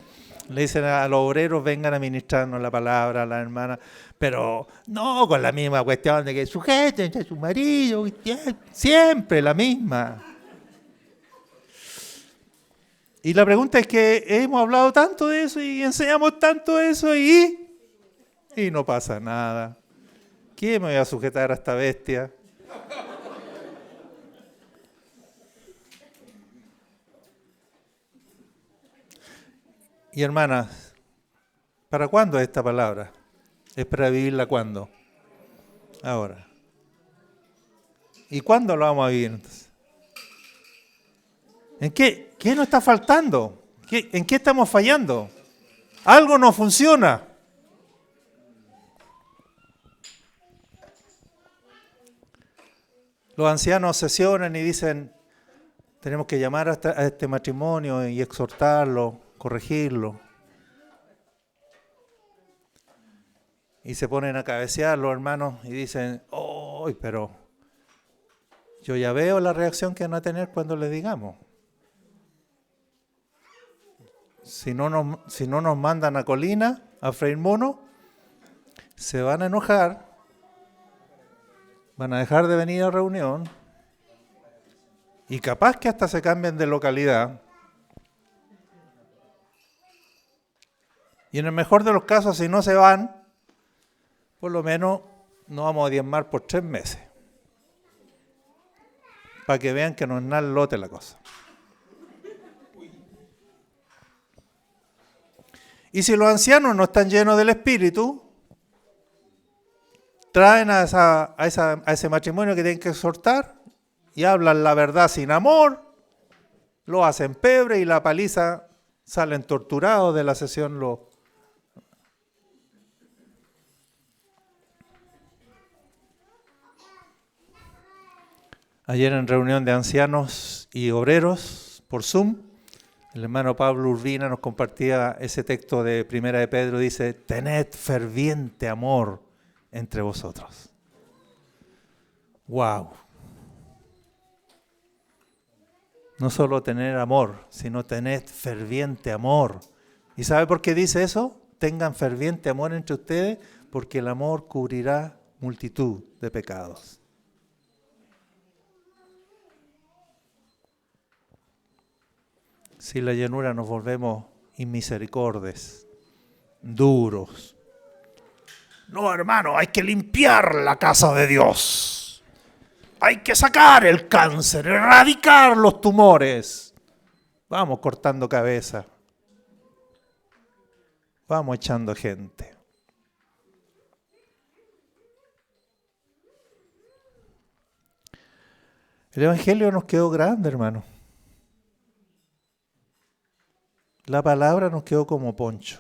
Speaker 1: le dicen a los obreros, vengan a ministrarnos la palabra a las hermanas, pero no con la misma cuestión de que sujeten a su marido, siempre la misma. Y la pregunta es que hemos hablado tanto de eso y enseñamos tanto de eso y no pasa nada. ¿Quién me voy a sujetar a esta bestia? Y hermanas, ¿para cuándo es esta palabra? ¿Es para vivirla cuándo? Ahora. ¿Y cuándo lo vamos a vivir entonces? ¿En qué? ¿Qué nos está faltando? ¿En qué estamos fallando? Algo no funciona. Los ancianos sesionan y dicen, tenemos que llamar a este matrimonio y exhortarlo, corregirlo. Y se ponen a cabecear los hermanos y dicen, pero yo ya veo la reacción que van a tener cuando les digamos. Si no nos mandan a Colina a freír mono, se van a enojar, van a dejar de venir a reunión y capaz que hasta se cambien de localidad. Y en el mejor de los casos, si no se van, por lo menos no vamos a diezmar por 3 meses. Para que vean que no es nada el lote la cosa. Y si los ancianos no están llenos del Espíritu, traen a ese matrimonio que tienen que exhortar y hablan la verdad sin amor, lo hacen pebre y la paliza, salen torturados de la sesión Ayer en reunión de ancianos y obreros por Zoom, El hermano Pablo Urbina nos compartía ese texto de Primera de Pedro, dice, tened ferviente amor entre vosotros. ¡Wow! No solo tener amor, sino tener ferviente amor. ¿Y sabe por qué dice eso? Tengan ferviente amor entre ustedes, porque el amor cubrirá multitud de pecados. Si la llenura nos volvemos inmisericordes, duros. No, hermano, hay que limpiar la casa de Dios. Hay que sacar el cáncer, erradicar los tumores. Vamos cortando cabeza. Vamos echando gente. El Evangelio nos quedó grande, hermano. La palabra nos quedó como poncho.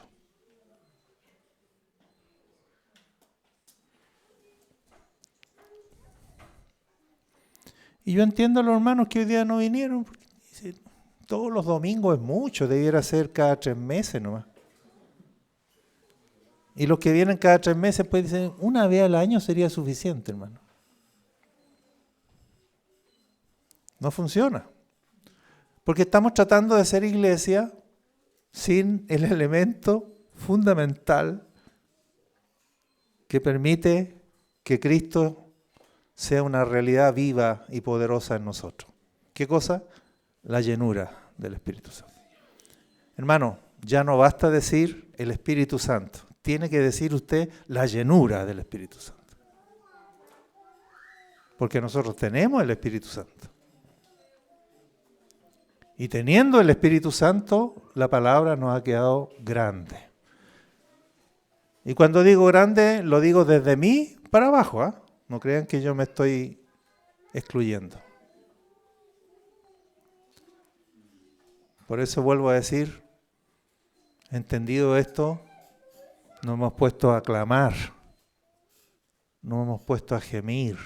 Speaker 1: Y yo entiendo a los hermanos que hoy día no vinieron. Porque todos los domingos es mucho, debiera ser cada 3 meses nomás. Y los que vienen cada 3 meses pues dicen, una vez al año sería suficiente, hermano. No funciona. Porque estamos tratando de ser iglesia sin el elemento fundamental que permite que Cristo sea una realidad viva y poderosa en nosotros. ¿Qué cosa? La llenura del Espíritu Santo. Hermano, ya no basta decir el Espíritu Santo. Tiene que decir usted la llenura del Espíritu Santo. Porque nosotros tenemos el Espíritu Santo. Y teniendo el Espíritu Santo, la palabra nos ha quedado grande. Y cuando digo grande, lo digo desde mí para abajo, ¿eh? No crean que yo me estoy excluyendo. Por eso vuelvo a decir, entendido esto, nos hemos puesto a clamar, nos hemos puesto a gemir,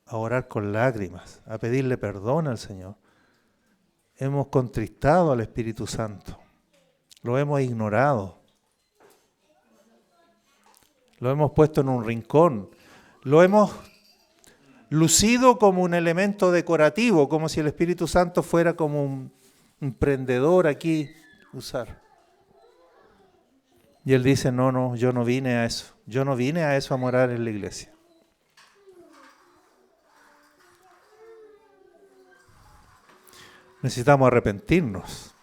Speaker 1: a orar con lágrimas, a pedirle perdón al Señor. Hemos contristado al Espíritu Santo, lo hemos ignorado, lo hemos puesto en un rincón, lo hemos lucido como un elemento decorativo, como si el Espíritu Santo fuera como un prendedor aquí usar. Y Él dice, no, yo no vine a eso, yo no vine a eso a morar en la iglesia. Necesitamos arrepentirnos.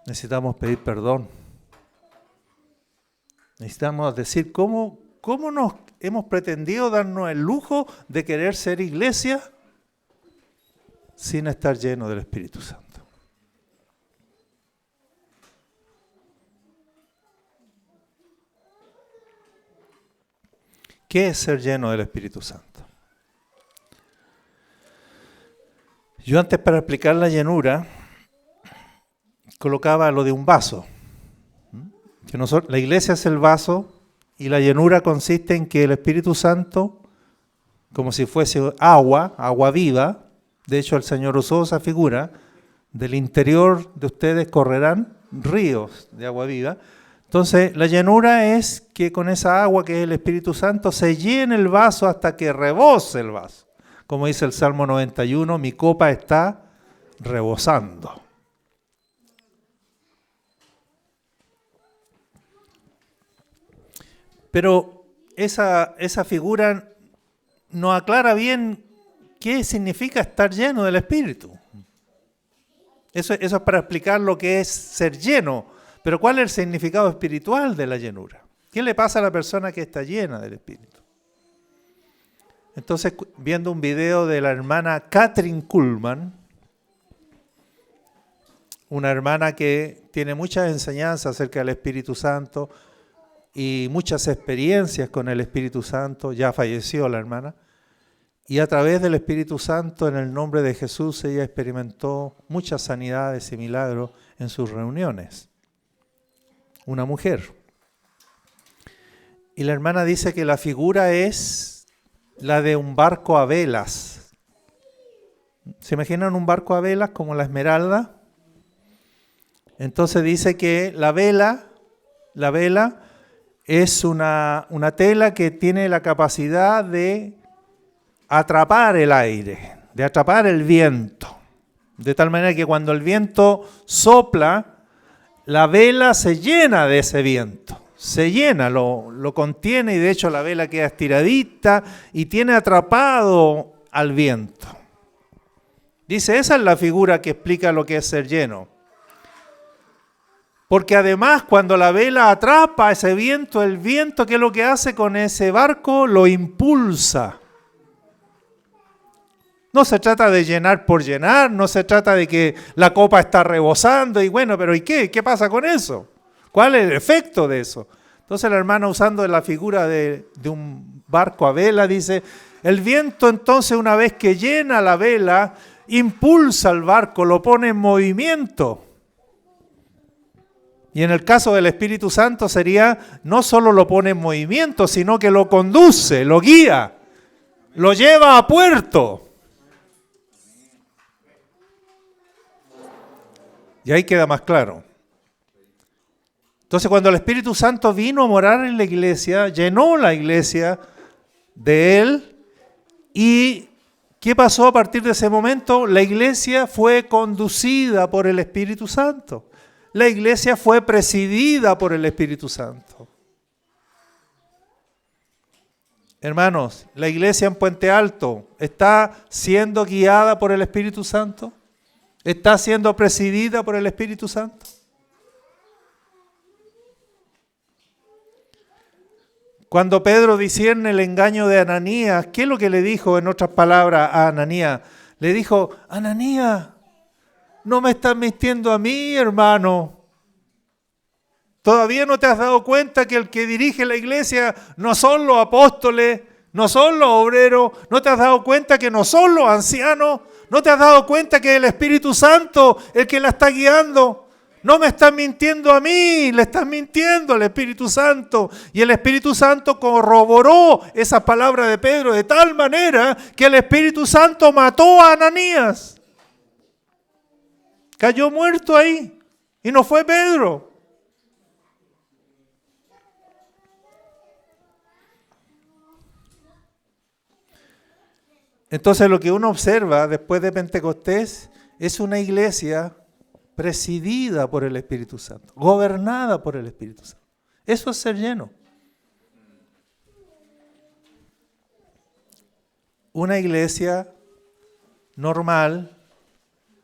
Speaker 1: Necesitamos pedir perdón. Necesitamos decir cómo nos hemos pretendido darnos el lujo de querer ser iglesia sin estar lleno del Espíritu Santo. ¿Qué es ser lleno del Espíritu Santo? Yo antes, para explicar la llenura, colocaba lo de un vaso. Que la iglesia es el vaso y la llenura consiste en que el Espíritu Santo, como si fuese agua viva, de hecho el Señor usó esa figura, del interior de ustedes correrán ríos de agua viva. Entonces la llenura es que con esa agua que es el Espíritu Santo se llene el vaso hasta que rebose el vaso. Como dice el Salmo 91, mi copa está rebosando. Pero esa figura no aclara bien qué significa estar lleno del Espíritu. Eso es para explicar lo que es ser lleno. Pero ¿cuál es el significado espiritual de la llenura? ¿Qué le pasa a la persona que está llena del Espíritu? Entonces, viendo un video de la hermana Kathryn Kuhlman, una hermana que tiene muchas enseñanzas acerca del Espíritu Santo y muchas experiencias con el Espíritu Santo, ya falleció la hermana, y a través del Espíritu Santo, en el nombre de Jesús, ella experimentó muchas sanidades y milagros en sus reuniones. Una mujer. Y la hermana dice que la figura es la de un barco a velas. ¿Se imaginan un barco a velas como la Esmeralda? Entonces dice que la vela es una tela que tiene la capacidad de atrapar el aire, de atrapar el viento. De tal manera que cuando el viento sopla, la vela se llena de ese viento. Se llena, lo contiene y de hecho la vela queda estiradita y tiene atrapado al viento. Dice, esa es la figura que explica lo que es ser lleno. Porque además cuando la vela atrapa ese viento, el viento, ¿qué es lo que hace con ese barco? Lo impulsa. No se trata de llenar por llenar, no se trata de que la copa está rebosando y bueno, pero ¿y qué? ¿Qué pasa con eso? ¿Cuál es el efecto de eso? Entonces la hermana, usando la figura de un barco a vela, dice, el viento entonces una vez que llena la vela, impulsa al barco, lo pone en movimiento. Y en el caso del Espíritu Santo sería, no solo lo pone en movimiento, sino que lo conduce, lo guía, lo lleva a puerto. Y ahí queda más claro. Entonces cuando el Espíritu Santo vino a morar en la iglesia, llenó la iglesia de Él. ¿Y qué pasó a partir de ese momento? La iglesia fue conducida por el Espíritu Santo. La iglesia fue presidida por el Espíritu Santo. Hermanos, la iglesia en Puente Alto está siendo guiada por el Espíritu Santo. ¿Está siendo presidida por el Espíritu Santo? Cuando Pedro discierne el engaño de Ananías, ¿qué es lo que le dijo en otras palabras a Ananías? Le dijo, Ananías, no me estás mintiendo a mí, hermano. ¿Todavía no te has dado cuenta que el que dirige la iglesia no son los apóstoles, no son los obreros? ¿No te has dado cuenta que no son los ancianos? ¿No te has dado cuenta que es el Espíritu Santo el que la está guiando? No me estás mintiendo a mí, le estás mintiendo al Espíritu Santo. Y el Espíritu Santo corroboró esa palabra de Pedro de tal manera que el Espíritu Santo mató a Ananías. Cayó muerto ahí. Y no fue Pedro. Entonces lo que uno observa después de Pentecostés es una iglesia presidida por el Espíritu Santo, gobernada por el Espíritu Santo. Eso es ser lleno. Una iglesia normal,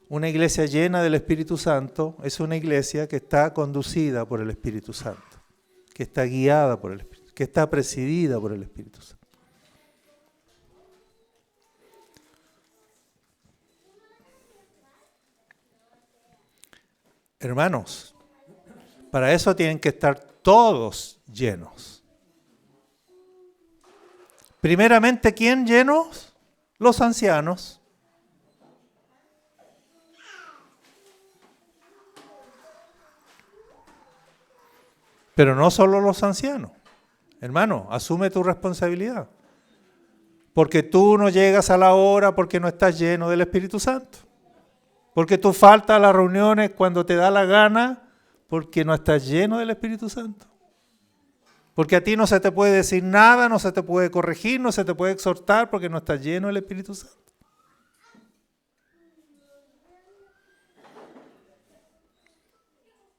Speaker 1: una iglesia llena del Espíritu Santo, es una iglesia que está conducida por el Espíritu Santo, que está guiada por el Espíritu, que está presidida por el Espíritu Santo. Hermanos, para eso tienen que estar todos llenos. Primeramente, ¿quién llenos? Los ancianos. Pero no solo los ancianos. Hermano, asume tu responsabilidad. Porque tú no llegas a la hora porque no estás lleno del Espíritu Santo. Porque tú faltas a las reuniones cuando te da la gana porque no estás lleno del Espíritu Santo. Porque a ti no se te puede decir nada, no se te puede corregir, no se te puede exhortar porque no estás lleno del Espíritu Santo.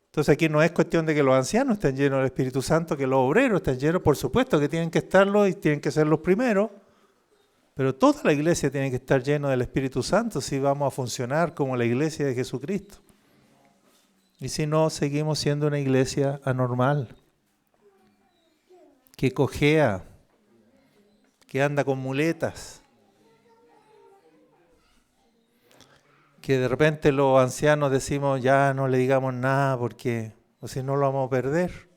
Speaker 1: Entonces aquí no es cuestión de que los ancianos estén llenos del Espíritu Santo, que los obreros estén llenos, por supuesto que tienen que estarlo y tienen que ser los primeros. Pero toda la iglesia tiene que estar llena del Espíritu Santo si vamos a funcionar como la iglesia de Jesucristo. Y si no, seguimos siendo una iglesia anormal, que cojea, que anda con muletas, que de repente los ancianos decimos ya no le digamos nada porque o si no lo vamos a perder.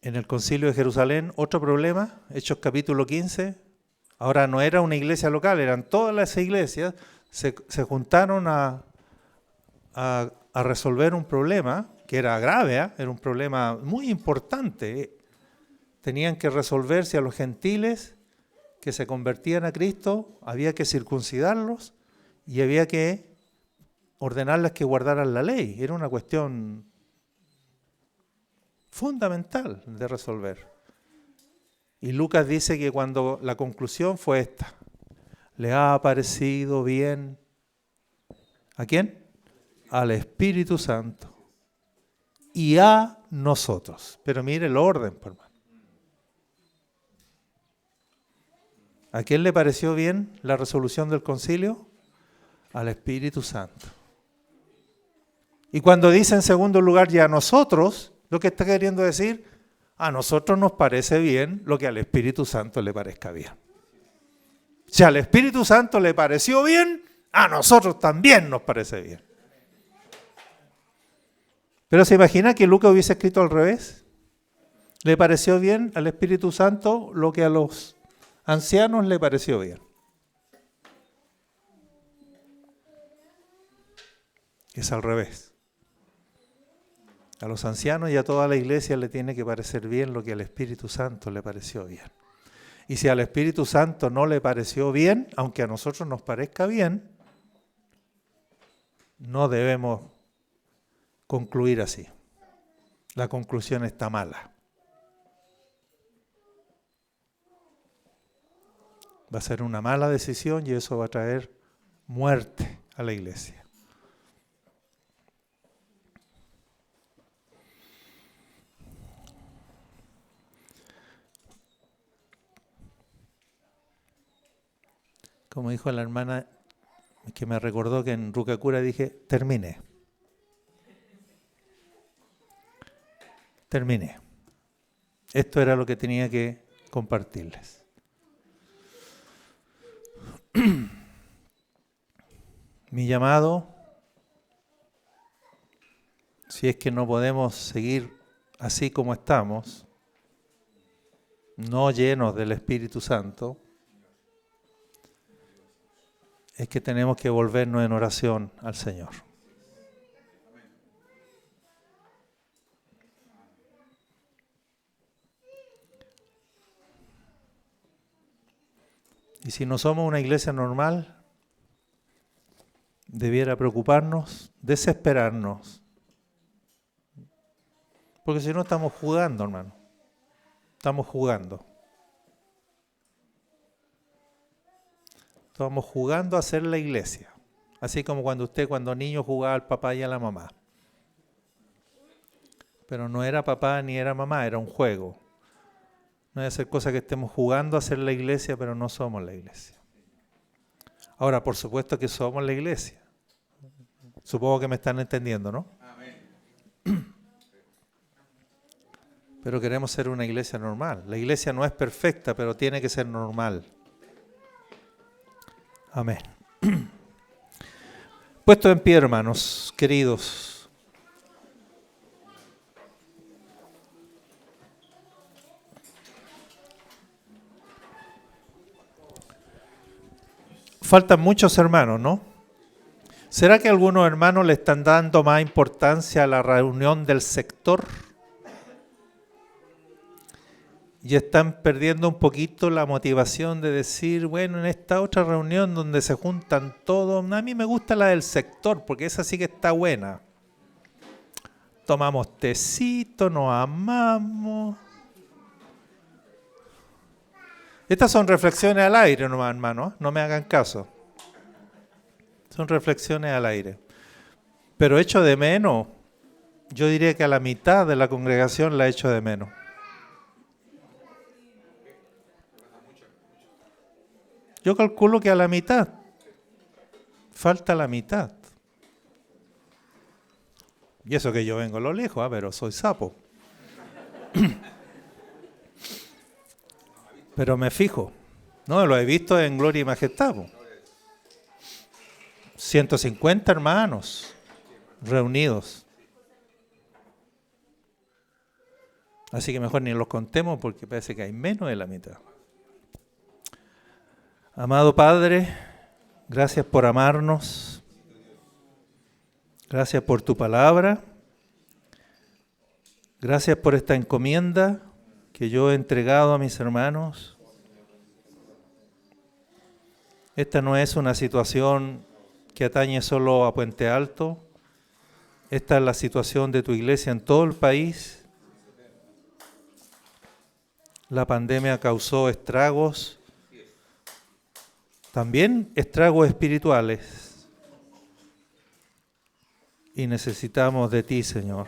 Speaker 1: En el Concilio de Jerusalén, otro problema, Hechos capítulo 15, ahora no era una iglesia local, eran todas las iglesias, se juntaron a a resolver un problema que era grave, era un problema muy importante. Tenían que resolver si a los gentiles que se convertían a Cristo había que circuncidarlos y había que ordenarles que guardaran la ley. Era una cuestión fundamental de resolver. Y Lucas dice que cuando la conclusión fue esta: le ha parecido bien, ¿a quién? Al Espíritu Santo y a nosotros. Pero mire el orden, por hermano. ¿A quién le pareció bien la resolución del concilio? Al Espíritu Santo. Y cuando dice en segundo lugar y a nosotros, lo que está queriendo decir, a nosotros nos parece bien lo que al Espíritu Santo le parezca bien. Si al Espíritu Santo le pareció bien, a nosotros también nos parece bien. Pero ¿se imagina que Lucas hubiese escrito al revés? ¿Le pareció bien al Espíritu Santo lo que a los ancianos le pareció bien? Es al revés. A los ancianos y a toda la iglesia le tiene que parecer bien lo que al Espíritu Santo le pareció bien. Y si al Espíritu Santo no le pareció bien, aunque a nosotros nos parezca bien, no debemos concluir así. La conclusión está mala. Va a ser una mala decisión y eso va a traer muerte a la iglesia. Como dijo la hermana que me recordó que en Rucacura dije, terminé. Esto era lo que tenía que compartirles. Mi llamado, si es que no podemos seguir así como estamos, no llenos del Espíritu Santo, es que tenemos que volvernos en oración al Señor. Y si no somos una iglesia normal, debiera preocuparnos, desesperarnos. Porque si no estamos jugando, hermano. Estamos jugando. Estamos jugando a ser la iglesia. Así como cuando niño jugaba al papá y a la mamá. Pero no era papá ni era mamá, era un juego. No es hacer cosas que estemos jugando a ser la iglesia, pero no somos la iglesia. Ahora, por supuesto que somos la iglesia. Supongo que me están entendiendo, ¿no? Amén. Pero queremos ser una iglesia normal. La iglesia no es perfecta, pero tiene que ser normal. Amén. Puesto en pie, hermanos, queridos. Faltan muchos hermanos, ¿no? ¿Será que algunos hermanos le están dando más importancia a la reunión del sector? Y están perdiendo un poquito la motivación de decir, bueno, en esta otra reunión donde se juntan todos, a mí me gusta la del sector, porque esa sí que está buena. Tomamos tecito, nos amamos. Estas son reflexiones al aire nomás, hermano, no me hagan caso. Son reflexiones al aire. Pero echo de menos, yo diría que a la mitad de la congregación la echo de menos. Yo calculo que a la mitad. Falta la mitad. Y eso que yo vengo a lo lejos, pero soy sapo. Pero me fijo. No, lo he visto en Gloria y Majestad. 150 hermanos reunidos. Así que mejor ni los contemos porque parece que hay menos de la mitad. Amado Padre, gracias por amarnos. Gracias por tu palabra. Gracias por esta encomienda que yo he entregado a mis hermanos. Esta no es una situación que atañe solo a Puente Alto. Esta es la situación de tu iglesia en todo el país. La pandemia causó estragos, también estragos espirituales. Y necesitamos de ti, Señor.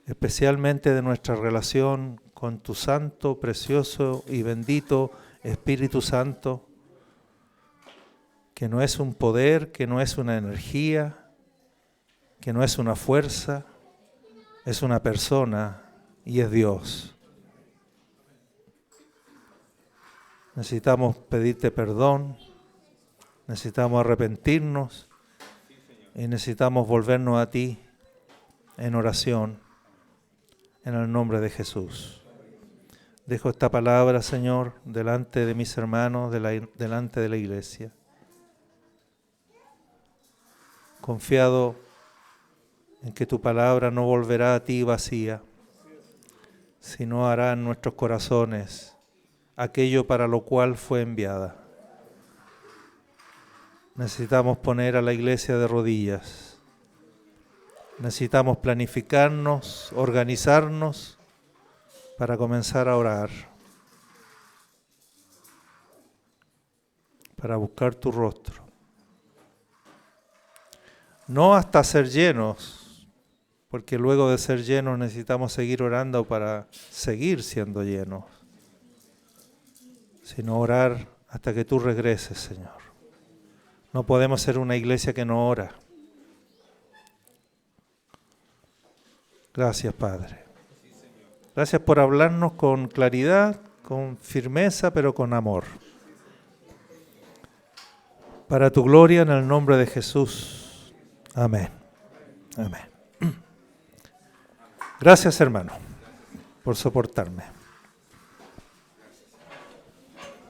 Speaker 1: Especialmente de nuestra relación con tu santo, precioso y bendito Espíritu Santo, que no es un poder, que no es una energía, que no es una fuerza, es una persona y es Dios. Necesitamos pedirte perdón, necesitamos arrepentirnos y necesitamos volvernos a ti en oración, en el nombre de Jesús. Dejo esta palabra, Señor, delante de mis hermanos, delante de la iglesia. Confiado en que tu palabra no volverá a ti vacía, sino hará en nuestros corazones aquello para lo cual fue enviada. Necesitamos poner a la iglesia de rodillas. Necesitamos planificarnos, organizarnos para comenzar a orar, para buscar tu rostro. No hasta ser llenos, porque luego de ser llenos necesitamos seguir orando para seguir siendo llenos, sino orar hasta que tú regreses, Señor. No podemos ser una iglesia que no ora. Gracias, Padre. Gracias por hablarnos con claridad, con firmeza, pero con amor. Para tu gloria, en el nombre de Jesús. Amén. Amén. Gracias, hermano, por soportarme.